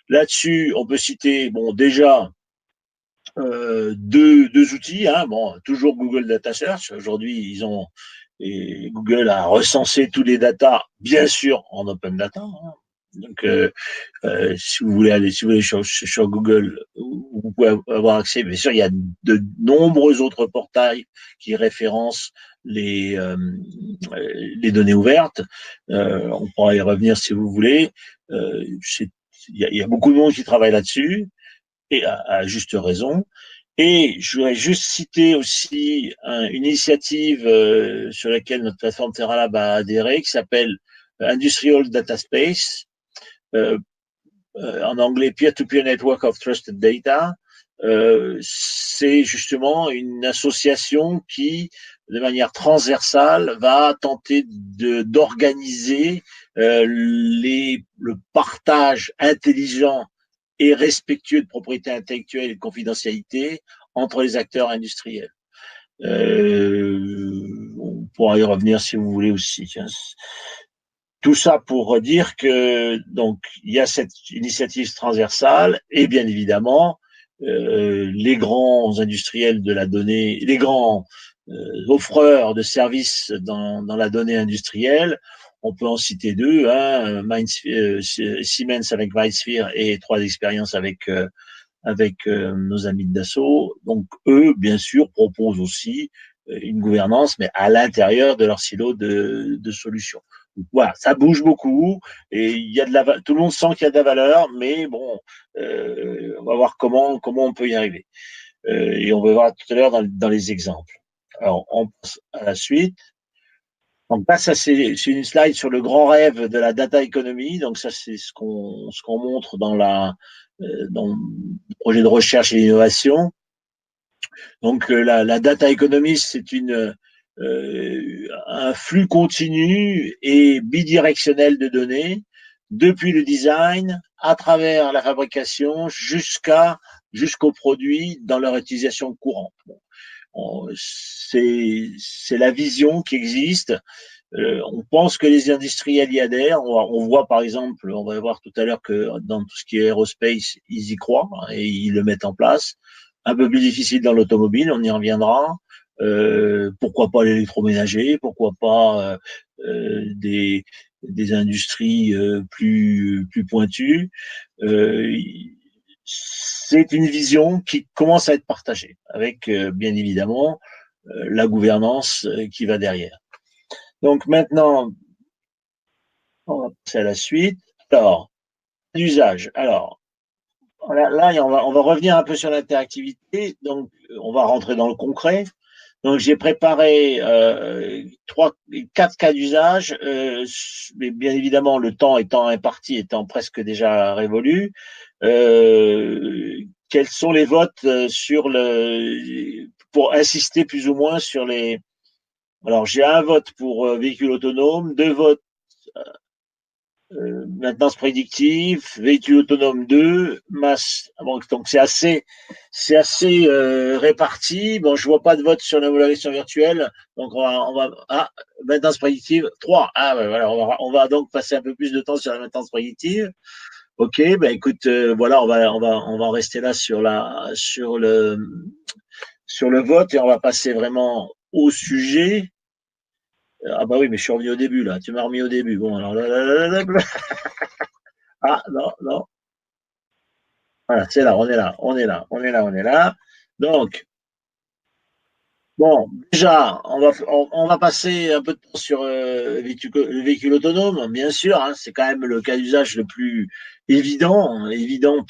Là-dessus, on peut citer, bon, déjà, deux outils, hein. Bon, toujours Google Data Search. Aujourd'hui, Google a recensé tous les data, bien sûr, en open data, hein. Donc, si vous voulez sur Google, vous pouvez avoir accès. Bien sûr, il y a de nombreux autres portails qui référencent les données ouvertes. On pourra y revenir si vous voulez. Il y a beaucoup de monde qui travaille là-dessus, et à juste raison. Et je voudrais juste citer aussi une initiative sur laquelle notre plateforme TerraLab a adhéré, qui s'appelle Industrial Data Space, en anglais Peer-to-Peer Network of Trusted Data. C'est justement une association qui, de manière transversale, va tenter d'organiser le partage intelligent et respectueux de propriété intellectuelle et de confidentialité entre les acteurs industriels. On pourra y revenir si vous voulez aussi. Tout ça pour dire que donc il y a cette initiative transversale et bien évidemment les grands industriels de la donnée, les grands offreurs de services dans la donnée industrielle. On peut en citer deux, hein, Siemens avec MindSphere et 3Experience avec nos amis de Dassault. Donc eux, bien sûr, proposent aussi une gouvernance, mais à l'intérieur de leur silo de solutions. Donc, voilà, ça bouge beaucoup et il y a tout le monde sent qu'il y a de la valeur, mais bon, on va voir comment on peut y arriver. Et on va voir tout à l'heure dans les exemples. Alors, on passe à la suite. Donc là, ça c'est une slide sur le grand rêve de la data economy. Donc ça, c'est ce qu'on montre dans le projet de recherche et d'innovation. Donc la data economy, c'est un flux continu et bidirectionnel de données depuis le design, à travers la fabrication, jusqu'au produit dans leur utilisation courante. C'est la vision qui existe. On pense que les industriels y adhèrent. On voit par exemple, on va voir tout à l'heure que dans tout ce qui est aerospace, ils y croient et ils le mettent en place. Un peu plus difficile dans l'automobile, on y reviendra. Pourquoi pas l'électroménager, pourquoi pas des industries plus pointues. C'est une vision qui commence à être partagée avec bien évidemment la gouvernance qui va derrière. Donc maintenant, on va passer à la suite. Alors, l'usage. Alors, là, on va revenir un peu sur l'interactivité. Donc, on va rentrer dans le concret. Donc, j'ai préparé 4 cas d'usage, mais bien évidemment, le temps étant imparti, étant presque déjà révolu. Quels sont les votes pour insister plus ou moins sur les... Alors, j'ai un vote pour véhicule autonome, 2 votes maintenance prédictive, véhicule autonome 2, masse. Bon, donc c'est assez réparti. Bon, je vois pas de vote sur l'homologation virtuelle, donc maintenance prédictive 3. Ah ouais, voilà, on va donc passer un peu plus de temps sur la maintenance prédictive. Ok, ben écoute, voilà, on va en rester là sur le vote et on va passer vraiment au sujet. Ah bah oui, mais je suis revenu au début là. Tu m'as remis au début. Bon, alors là. Ah non, non. Voilà, c'est là, on est là. Donc, bon, déjà, on va passer un peu de temps sur le véhicule autonome, bien sûr. Hein, c'est quand même le cas d'usage le plus évident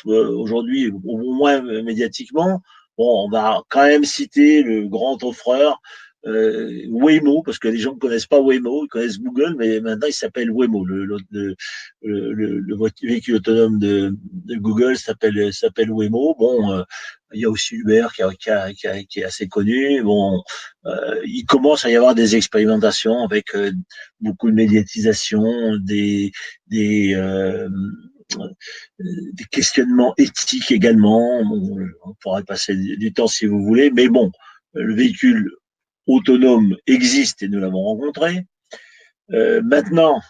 aujourd'hui, au moins médiatiquement. Bon, on va quand même citer le grand offreur Waymo, parce que les gens ne connaissent pas Waymo, ils connaissent Google, mais maintenant il s'appelle Waymo. Le véhicule autonome de Google s'appelle Waymo. Bon, il y a aussi Uber qui est assez connu. Bon, il commence à y avoir des expérimentations avec beaucoup de médiatisation, des questionnements éthiques également. Bon, on pourra passer du temps si vous voulez, mais bon, le véhicule autonome existe et nous l'avons rencontré. Maintenant,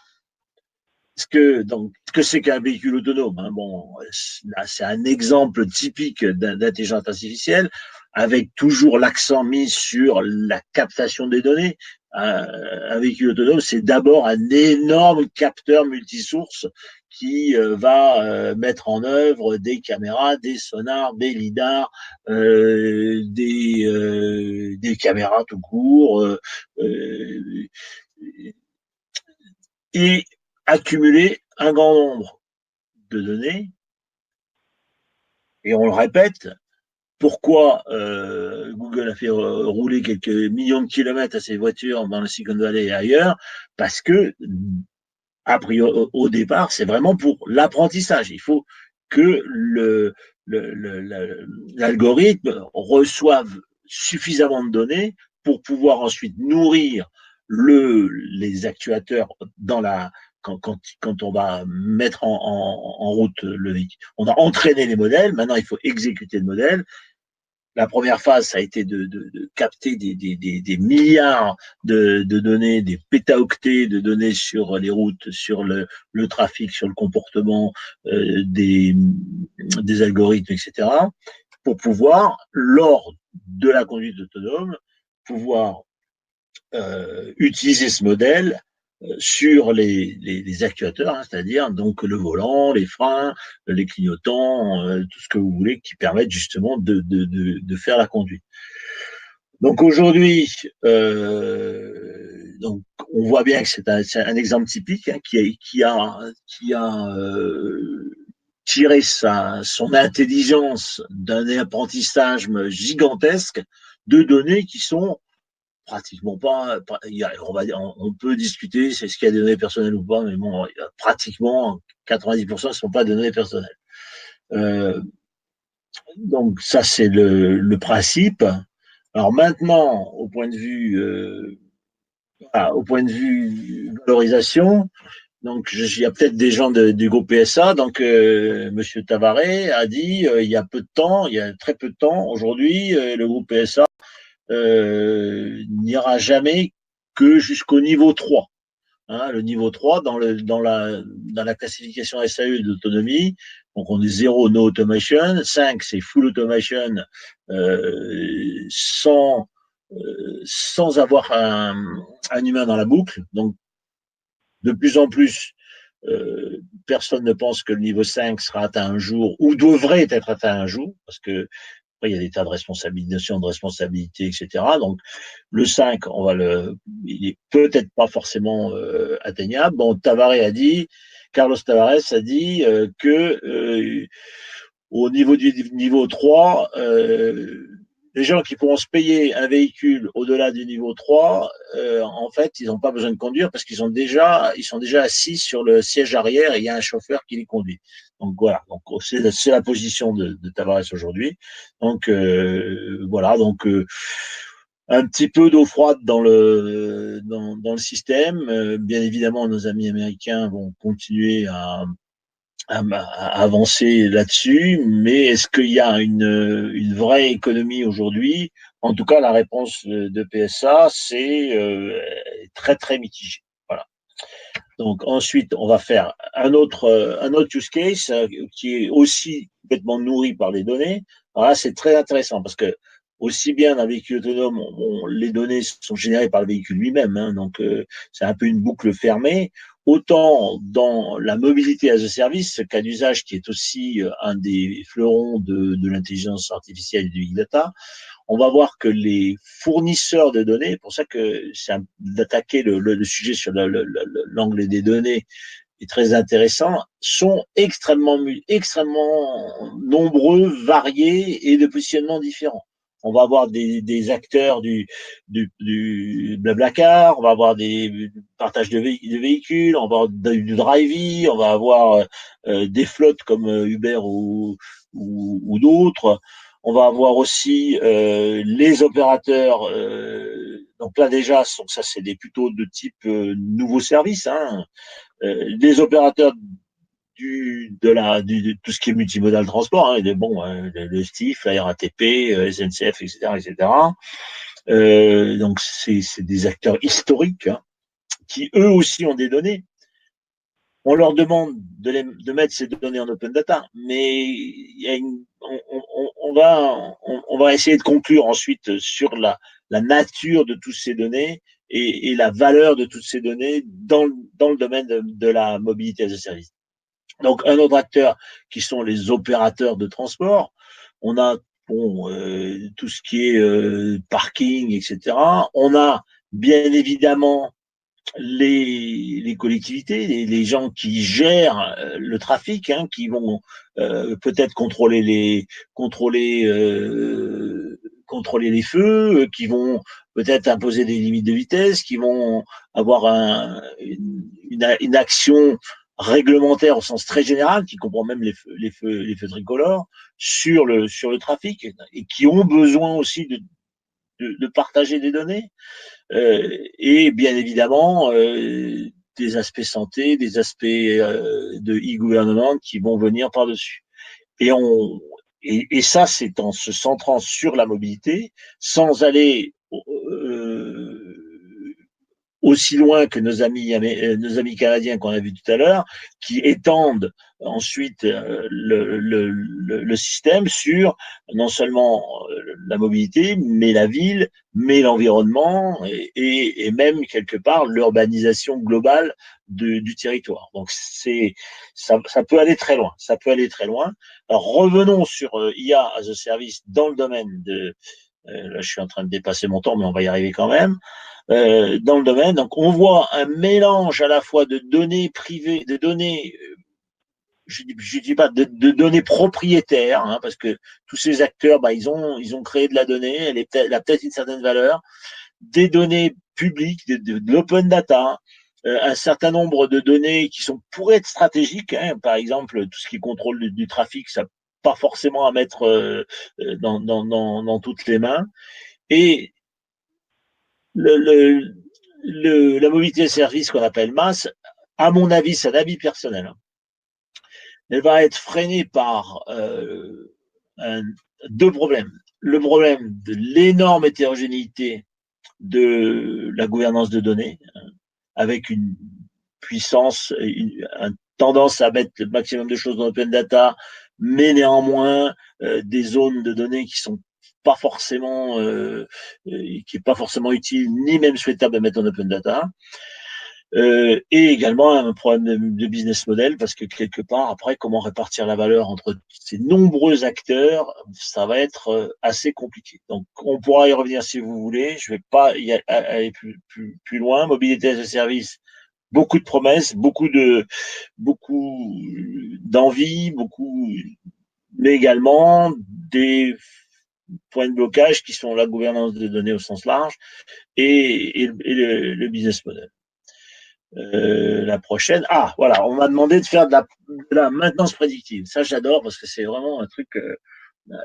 ce que c'est qu'un véhicule autonome, hein, bon, là, c'est un exemple typique d'intelligence artificielle, avec toujours l'accent mis sur la captation des données. Un véhicule autonome, c'est d'abord un énorme capteur multisource qui va mettre en œuvre des caméras, des sonars, des lidars, des caméras tout court, et accumuler un grand nombre de données. Et on le répète, pourquoi Google a fait rouler quelques millions de kilomètres à ses voitures dans le Silicon Valley et ailleurs? Parce que, a priori, au départ, c'est vraiment pour l'apprentissage. Il faut que l'algorithme reçoive suffisamment de données pour pouvoir ensuite nourrir les actuateurs quand on va mettre en route le véhicule. On a entraîné les modèles, maintenant il faut exécuter le modèle. La première phase, ça a été de capter des milliards de données, des pétaoctets de données sur les routes, sur le trafic, sur le comportement des algorithmes, etc., pour pouvoir, lors de la conduite autonome, pouvoir utiliser ce modèle sur les actuateurs, hein, c'est-à-dire donc le volant, les freins, les clignotants, tout ce que vous voulez qui permettent justement de faire la conduite. Donc aujourd'hui, donc on voit bien que c'est un exemple typique hein, qui a tiré son intelligence d'un apprentissage gigantesque de données qui sont pratiquement pas, on peut discuter, c'est ce qu'il y a des données personnelles ou pas, mais bon, pratiquement 90% ne sont pas des données personnelles. Donc ça c'est le principe. Alors maintenant, au point de vue valorisation, donc il y a peut-être des gens du groupe PSA. Donc Monsieur Tavaré a dit il y a très peu de temps, aujourd'hui, le groupe PSA n'ira jamais que jusqu'au niveau 3. Hein, le niveau 3 dans la classification SAE d'autonomie, donc on est 0 no automation, 5 c'est full automation sans avoir un humain dans la boucle. Donc de plus en plus personne ne pense que le niveau 5 sera atteint un jour ou devrait être atteint un jour, parce que après, il y a des tas de responsabilités, etc. Donc, le 5, il est peut-être pas forcément atteignable. Bon, Carlos Tavares a dit que au niveau du niveau 3, les gens qui pourront se payer un véhicule au-delà du niveau 3, en fait, ils n'ont pas besoin de conduire parce qu'ils sont déjà assis sur le siège arrière et il y a un chauffeur qui les conduit. Donc voilà, donc c'est la position de Tavares aujourd'hui. Donc voilà, donc un petit peu d'eau froide dans le système. Bien évidemment, nos amis américains vont continuer à avancer là-dessus, mais est-ce qu'il y a une vraie économie aujourd'hui? En tout cas, la réponse de PSA, c'est très très mitigé. Voilà. Donc ensuite, on va faire un autre use case qui est aussi complètement nourri par les données. Alors là, c'est très intéressant parce que aussi bien dans un véhicule autonome, les données sont générées par le véhicule lui-même, hein, donc c'est un peu une boucle fermée. Autant dans la mobilité as a service, ce cas d'usage qui est aussi un des fleurons de l'intelligence artificielle et du big data, on va voir que les fournisseurs de données, pour ça que c'est d'attaquer le sujet sur l'angle des données est très intéressant, sont extrêmement nombreux, variés et de positionnements différents. On va avoir des acteurs du Blablacar, on va avoir des partages de véhicules, on va avoir du Drivey, on va avoir des flottes comme Uber ou d'autres. On va avoir aussi les opérateurs. Donc là déjà, ça c'est plutôt de type nouveaux services. Hein. Les opérateurs de tout ce qui est multimodal transport, hein, le STIF, la RATP, SNCF, etc., etc. Donc c'est des acteurs historiques hein, qui eux aussi ont des données. On leur demande de mettre ces données en open data, mais on va essayer de conclure ensuite sur la nature de toutes ces données et la valeur de toutes ces données dans le domaine de la mobilité as a service. Donc, un autre acteur qui sont les opérateurs de transport. On a tout ce qui est parking, etc. On a bien évidemment les collectivités, les gens qui gèrent le trafic, hein, qui vont peut-être contrôler les feux, qui vont peut-être imposer des limites de vitesse, qui vont avoir une action réglementaire au sens très général, qui comprend même les feux tricolores sur le trafic, et qui ont besoin aussi de partager des données. Et bien évidemment des aspects santé, des aspects de e-gouvernement qui vont venir par-dessus. Et ça, c'est en se centrant sur la mobilité, sans aller aussi loin que nos amis canadiens qu'on a vu tout à l'heure, qui étendent ensuite le système sur non seulement la mobilité, mais la ville, mais l'environnement et même quelque part l'urbanisation globale du territoire. Donc ça peut aller très loin. Ça peut aller très loin. Alors revenons sur IA as a service dans le domaine de là je suis en train de dépasser mon temps, mais on va y arriver quand même. Dans le domaine. Donc, on voit un mélange à la fois de données privées, de données, je dis pas de données propriétaires, hein, parce que tous ces acteurs, ils ont créé de la donnée, elle a peut-être une certaine valeur, des données publiques, de l'open data, un certain nombre de données qui pourraient être stratégiques, hein, par exemple tout ce qui contrôle du trafic, ça pas forcément à mettre dans toutes les mains, et la mobilité de service qu'on appelle MaaS, à mon avis, c'est un avis personnel, hein, elle va être freinée par deux problèmes. Le problème de l'énorme hétérogénéité de la gouvernance de données, hein, avec une puissance, une tendance à mettre le maximum de choses dans l'open data, mais néanmoins des zones de données qui sont pas forcément qui est pas forcément utile ni même souhaitable à mettre en open data, et également un problème de business model, parce que quelque part après comment répartir la valeur entre ces nombreux acteurs, ça va être assez compliqué. Donc on pourra y revenir si vous voulez, je vais pas y aller plus loin. Mobilité as a service, beaucoup de promesses, beaucoup d'envie, mais également des points de blocage qui sont la gouvernance des données au sens large et le business model. La prochaine, voilà, on m'a demandé de faire de la maintenance prédictive. Ça, j'adore parce que c'est vraiment un truc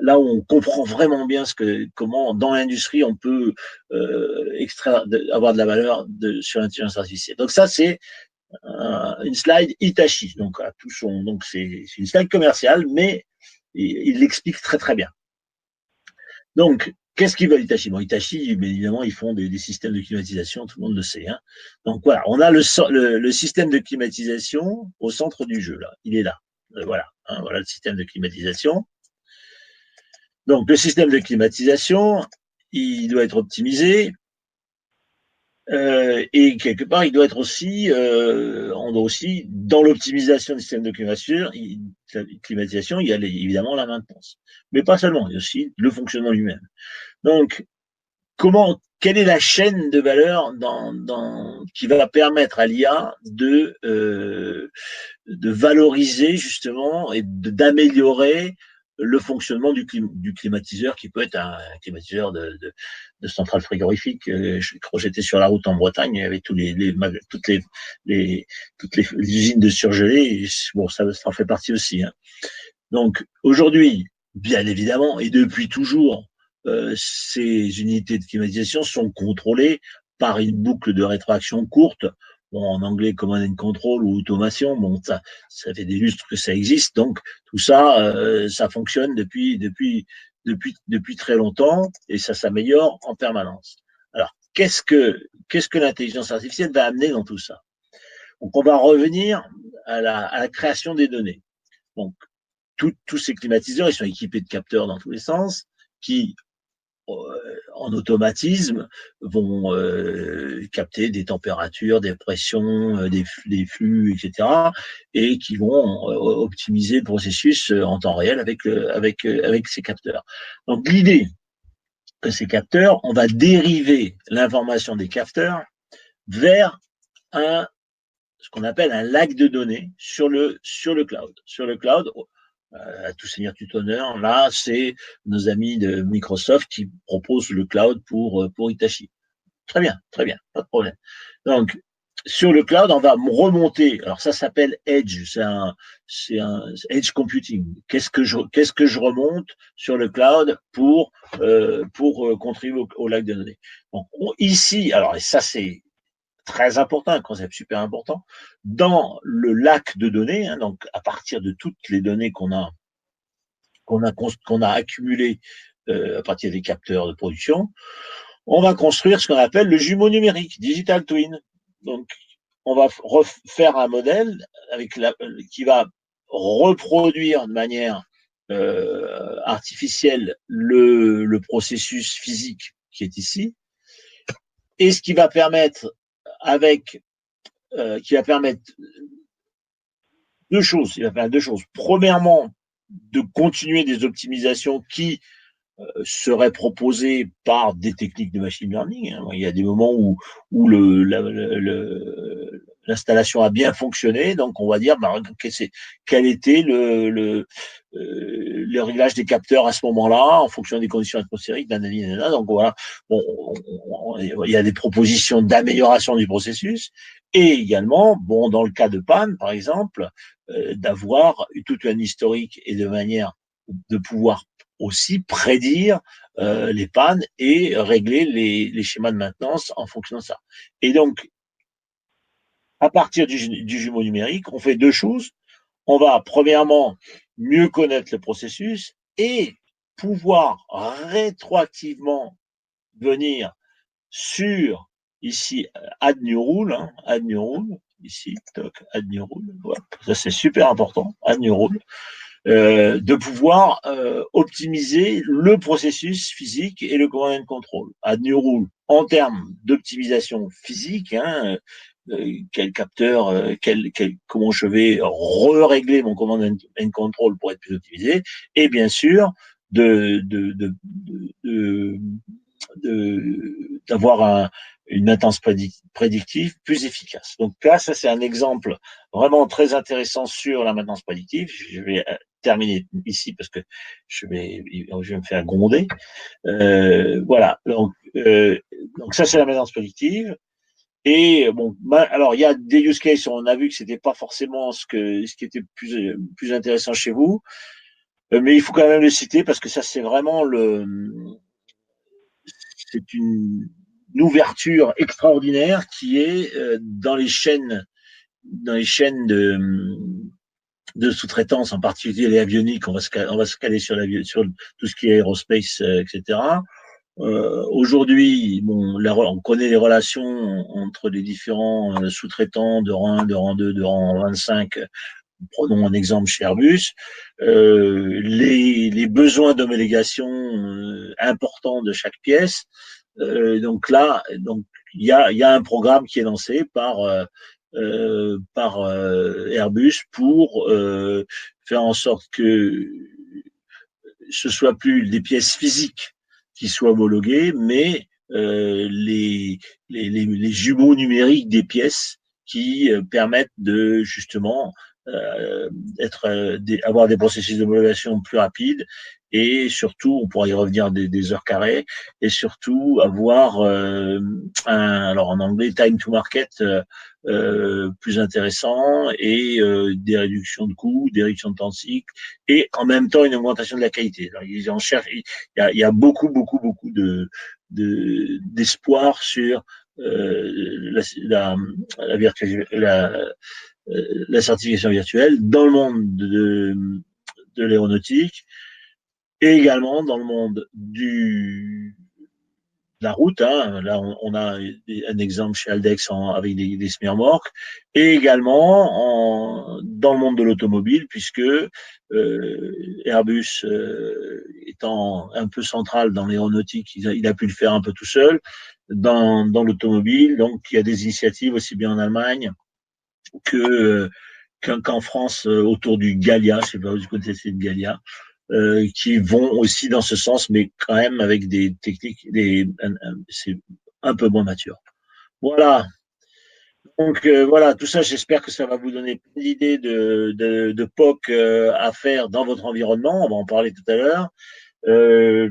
là où on comprend vraiment bien comment dans l'industrie on peut avoir de la valeur sur l'intelligence artificielle. Donc ça, c'est une slide Hitachi. Donc, donc c'est une slide commerciale, mais il l'explique très très bien. Donc, qu'est-ce qu'ils veulent Hitachi? Bon, Hitachi, bien évidemment, ils font des systèmes de climatisation, tout le monde le sait. Hein. Donc voilà, on a le système de climatisation au centre du jeu, là. Il est là. Voilà, hein, voilà le système de climatisation. Donc, le système de climatisation, il doit être optimisé. Et quelque part, il doit être aussi, on doit aussi, dans l'optimisation du système de climatisation, il y a évidemment la maintenance. Mais pas seulement, il y a aussi le fonctionnement lui-même. Donc, quelle est la chaîne de valeur qui va permettre à l'IA de valoriser justement et d'améliorer le fonctionnement du climatiseur, qui peut être un climatiseur de centrale frigorifique. J'étais sur la route en Bretagne, il y avait toutes les usines de surgelés. Bon, ça en fait partie aussi. Hein. Donc aujourd'hui, bien évidemment, et depuis toujours, ces unités de climatisation sont contrôlées par une boucle de rétroaction courte. Bon, en anglais, command and control ou automation. Bon, ça fait des lustres que ça existe. Donc, tout ça, ça fonctionne depuis très longtemps et ça s'améliore en permanence. Alors, qu'est-ce que l'intelligence artificielle va amener dans tout ça? Donc, on va revenir à la création des données. Donc, tous ces climatiseurs, ils sont équipés de capteurs dans tous les sens qui, en automatisme, vont capter des températures, des pressions, des flux, etc., et qui vont optimiser le processus en temps réel avec ces capteurs. Donc l'idée que ces capteurs, on va dériver l'information des capteurs vers ce qu'on appelle un lac de données sur le cloud. Sur le cloud, à tout seigneur tout honneur, là, c'est nos amis de Microsoft qui proposent le cloud pour Hitachi. Très bien, pas de problème. Donc, sur le cloud, on va remonter. Alors, ça s'appelle Edge. C'est un Edge Computing. Qu'est-ce que je remonte sur le cloud pour contribuer au lac de données. Donc, ici, alors, et ça, c'est très important, un concept super important, dans le lac de données, hein, donc à partir de toutes les données qu'on a accumulées à partir des capteurs de production, on va construire ce qu'on appelle le jumeau numérique, Digital Twin. Donc, on va refaire un modèle qui va reproduire de manière artificielle le processus physique qui est ici, et ce qui va permettre deux choses. Il va faire deux choses. Premièrement, de continuer des optimisations qui seraient proposées par des techniques de machine learning. Il y a des moments où l'installation a bien fonctionné, donc on va dire quel était le réglage des capteurs à ce moment-là en fonction des conditions atmosphériques, donc voilà, il y a des propositions d'amélioration du processus, et également, dans le cas de panne, par exemple, d'avoir tout un historique et de manière de pouvoir aussi prédire les pannes et régler les schémas de maintenance en fonction de ça. Et donc, à partir du jumeau numérique, on fait deux choses. On va, premièrement, mieux connaître le processus et pouvoir rétroactivement venir sur, ici, add new rule, ici, add new rule, voilà. Ça c'est super important, add new rule, de pouvoir optimiser le processus physique et le command and control. Add new rule, en termes d'optimisation physique, quel capteur, comment je vais régler mon command and control pour être plus optimisé, et bien sûr d'avoir une maintenance prédictive plus efficace. Donc là, ça c'est un exemple vraiment très intéressant sur la maintenance prédictive. Je vais terminer ici parce que je vais me faire gronder. Voilà. Donc ça c'est la maintenance prédictive. Et alors il y a des use cases, on a vu que c'était pas forcément ce qui était plus intéressant chez vous. Mais il faut quand même le citer parce que ça, c'est vraiment c'est une ouverture extraordinaire qui est dans les chaînes de sous-traitance, en particulier les avioniques. On va se caler sur tout ce qui est aérospace, etc. Aujourd'hui, bon, on connaît les relations entre les différents sous-traitants de rang 1, de rang 2, de rang 25. Prenons un exemple chez Airbus. Les besoins d'homologation importants de chaque pièce. Donc là, il y a un programme qui est lancé par Airbus pour faire en sorte que ce soit plus des pièces physiques qui soient homologuées, mais les jumeaux numériques des pièces qui permettent de justement avoir des processus d'homologation plus rapides et surtout, on pourra y revenir des heures carrées, et surtout avoir alors en anglais, time to market plus intéressant et des réductions de coûts, des réductions de temps de cycle et en même temps une augmentation de la qualité. Alors, ils en cherchent, il y a beaucoup d'espoir sur la certification virtuelle dans le monde de l'aéronautique et également dans le monde de la route. Hein. Là, on a un exemple chez Aldex avec des smearmorques et également dans le monde de l'automobile puisque Airbus étant un peu central dans l'aéronautique, il a pu le faire un peu tout seul dans l'automobile. Donc, il y a des initiatives aussi bien en Allemagne qu'en France autour du Gallia, je sais pas où du côté c'est de Gallia, qui vont aussi dans ce sens, mais quand même avec des techniques, c'est un peu moins mature. Voilà. Donc voilà, tout ça, j'espère que ça va vous donner plein d'idées de POC à faire dans votre environnement. On va en parler tout à l'heure.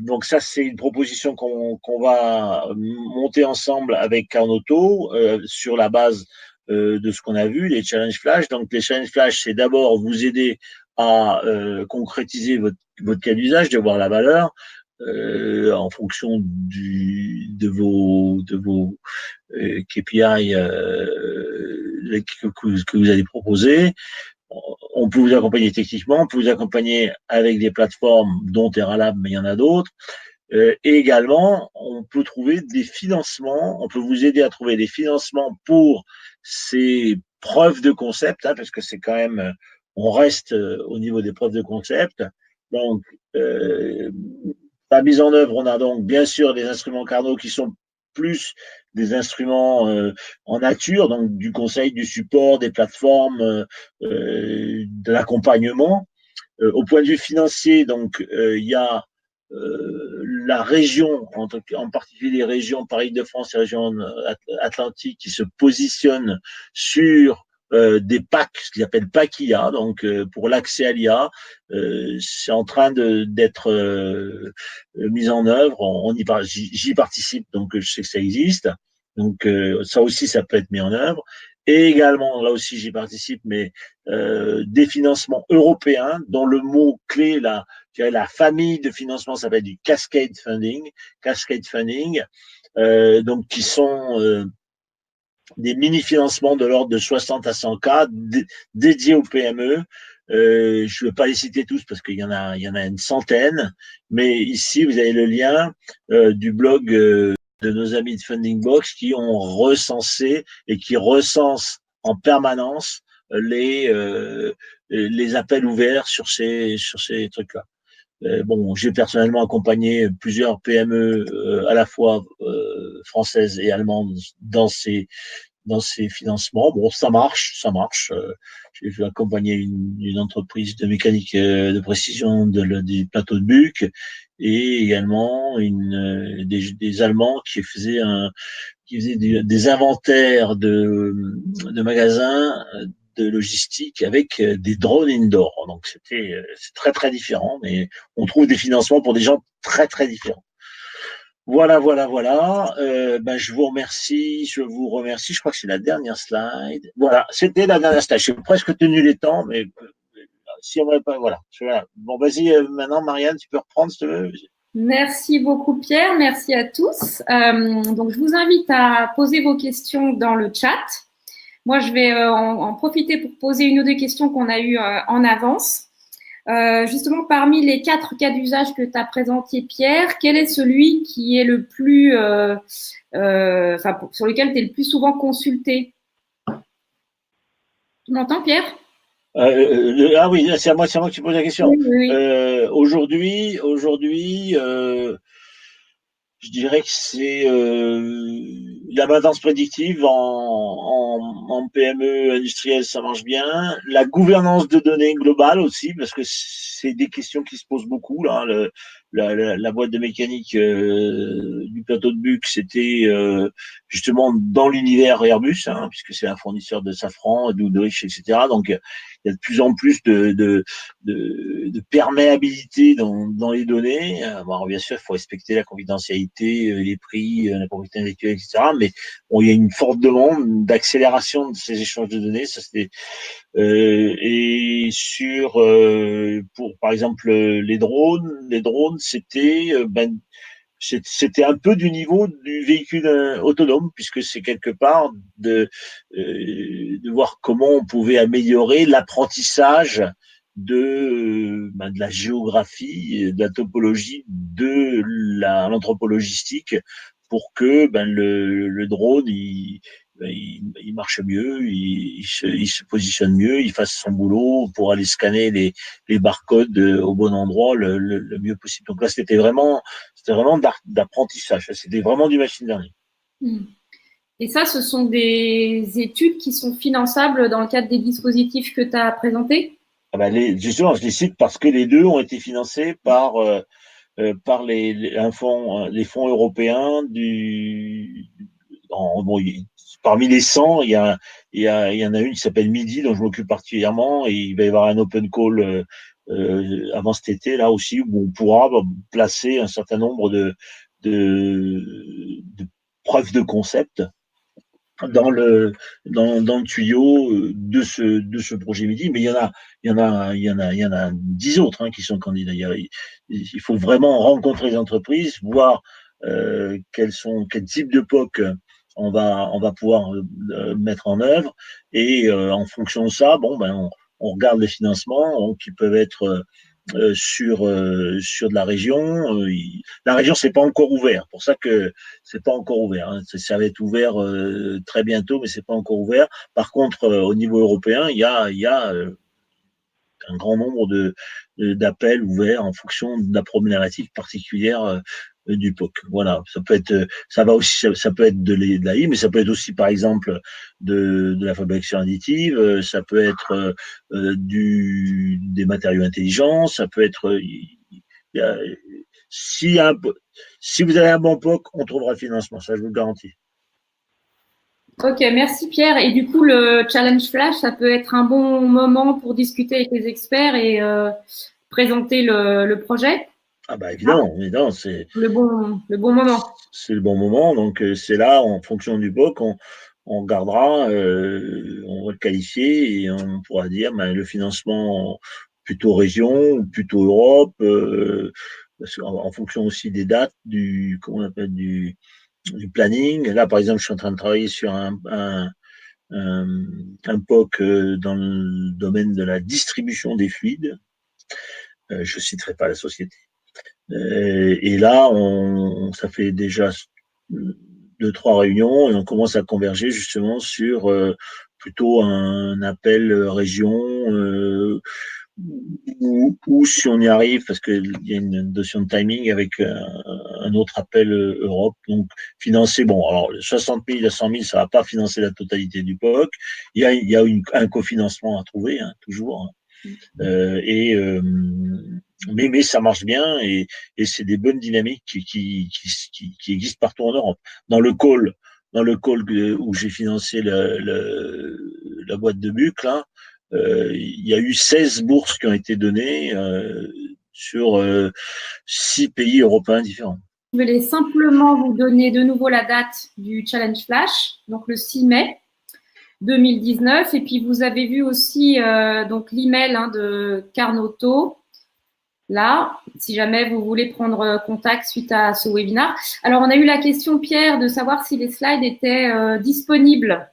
Donc ça, c'est une proposition qu'on va monter ensemble avec Carnoto sur la base de ce qu'on a vu, les challenges flash. Donc les challenges flash, c'est d'abord vous aider à concrétiser votre cas d'usage, de voir la valeur en fonction de vos KPI que vous allez proposer. On peut vous accompagner techniquement, on peut vous accompagner avec des plateformes dont TerraLab, mais il y en a d'autres. Et également, on peut trouver des financements, on peut vous aider à trouver des financements pour ces preuves de concept, hein, parce que c'est quand même, on reste au niveau des preuves de concept. Donc, la mise en œuvre, on a donc bien sûr des instruments Carnot qui sont plus des instruments en nature, donc du conseil, du support, des plateformes, de l'accompagnement. Au point de vue financier, donc il y a la région, en particulier les régions Paris-de-France et régions Atlantique, qui se positionnent sur des PAC, ce qu'ils appellent PAC IA, donc pour l'accès à l'IA, c'est en train d'être mis en œuvre. J'y participe, donc je sais que ça existe. Donc ça aussi, ça peut être mis en œuvre. Et également, là aussi, j'y participe, mais des financements européens, dont le mot clé, la famille de financement s'appelle du cascade funding, donc qui sont des mini-financements de l'ordre de 60 à 100 cas dédiés aux PME. Je ne vais pas les citer tous parce qu'il y en a une centaine, mais ici, vous avez le lien du blog de nos amis de Funding Box qui ont recensé et qui recensent en permanence les appels ouverts sur ces trucs-là. Bon, j'ai personnellement accompagné plusieurs PME à la fois françaises et allemandes dans ces financements. Bon, ça marche. J'ai vu accompagner une entreprise de mécanique de précision du plateau de Buc et également des Allemands qui faisaient des inventaires de magasins de logistique avec des drones indoor. Donc c'est très très différent, mais on trouve des financements pour des gens très très différents. Voilà. Je vous remercie. Je crois que c'est la dernière slide. Voilà, c'était la dernière slide. J'ai presque tenu les temps, mais si on va pas, voilà. Bon, vas-y, maintenant, Marianne, tu peux reprendre, s'il te plaît. Merci beaucoup Pierre, merci à tous. Donc je vous invite à poser vos questions dans le chat. Moi je vais en profiter pour poser une ou deux questions qu'on a eues en avance. Justement parmi les 4 cas d'usage que tu as présentés Pierre, quel est celui qui est le plus, sur lequel tu es le plus souvent consulté? Tu m'entends Pierre? Ah oui, c'est à moi que tu poses la question. Oui, oui. Aujourd'hui, je dirais que c'est la maintenance prédictive en PME industrielle, ça marche bien. La gouvernance de données globale aussi, parce que c'est des questions qui se posent beaucoup. Là, la boîte de mécanique du plateau de Buc, c'était justement dans l'univers Airbus, puisque c'est un fournisseur de Safran, d'Oudrich, etc. Donc, il y a de plus en plus de perméabilité dans les données. Bon, bien sûr, il faut respecter la confidentialité, les prix, la propriété intellectuelle, etc. Mais bon, il y a une forte demande d'accélération de ces échanges de données. Ça, c'était et sur pour par exemple les drones, c'était c'était un peu du niveau du véhicule autonome, puisque c'est quelque part de voir comment on pouvait améliorer l'apprentissage de la géographie, de la topologie, de l'anthropologistique, pour que le drone il marche mieux, il se positionne mieux, il fasse son boulot pour aller scanner les barcodes au bon endroit le mieux possible. Donc là, c'était vraiment d'apprentissage. C'était vraiment du machine learning. Et ça, ce sont des études qui sont finançables dans le cadre des dispositifs que tu as présentés? Justement, je les cite parce que les deux ont été financés par les fonds européens parmi les 100, il y en a une qui s'appelle MIDI, dont je m'occupe particulièrement, et il va y avoir un open call avant cet été, là aussi, où on pourra placer un certain nombre de preuves de concept dans le tuyau de ce projet MIDI. Mais il y en a 10 autres qui sont candidats. Il faut vraiment rencontrer les entreprises, voir quel type de POC on va pouvoir mettre en œuvre, et en fonction de ça, on regarde les financements qui peuvent être sur de la région. La région, c'est pas encore ouvert. Pour ça que c'est pas encore ouvert. Ça va être ouvert très bientôt, mais c'est pas encore ouvert. Par contre, au niveau européen, il y a un grand nombre d'appels ouverts en fonction de la problématique particulière du POC. Voilà, ça peut être de l'AI, mais ça peut être aussi, par exemple, de la fabrication additive, ça peut être des matériaux intelligents, ça peut être si vous avez un bon POC, on trouvera le financement, ça je vous le garantis. Ok, merci Pierre. Et du coup, le Challenge Flash, ça peut être un bon moment pour discuter avec les experts et présenter le projet? Évidemment, c'est le bon moment. C'est le bon moment. Donc, c'est là, en fonction du POC, on regardera, on va le qualifier et on pourra dire le financement plutôt région ou plutôt Europe, en fonction aussi des dates, du planning. Là, par exemple, je suis en train de travailler sur un POC dans le domaine de la distribution des fluides. Je citerai pas la société. Et là, ça fait déjà 2-3 réunions et on commence à converger justement sur plutôt un appel région ou si on y arrive, parce qu'il y a une notion de timing avec un autre appel Europe, donc financer, alors 60 000 à 100 000, ça va pas financer la totalité du POC, il y a un cofinancement à trouver, toujours, mais ça marche bien et c'est des bonnes dynamiques qui existent partout en Europe. Dans le call où j'ai financé la boîte de Buc, là, il y a eu 16 bourses qui ont été données sur 6 pays européens différents. Je vais simplement vous donner de nouveau la date du Challenge Flash, donc le 6 mai. 2019. Et puis, vous avez vu aussi donc l'email de Carnoto. Là, si jamais vous voulez prendre contact suite à ce webinaire. Alors, on a eu la question, Pierre, de savoir si les slides étaient disponibles.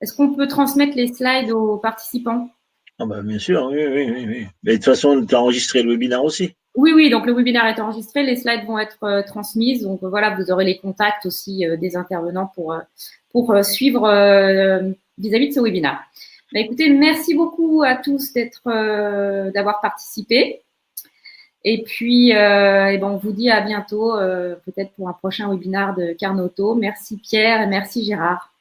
Est-ce qu'on peut transmettre les slides aux participants? Ah bah, bien sûr, oui. Mais de toute façon, tu as enregistré le webinaire aussi. Oui, donc le webinaire est enregistré, les slides vont être transmises. Donc voilà, vous aurez les contacts aussi des intervenants pour suivre vis-à-vis de ce webinaire. Bah, écoutez, merci beaucoup à tous d'avoir participé. Et puis, on vous dit à bientôt, peut-être pour un prochain webinaire de Carnoto. Merci Pierre et merci Gérard.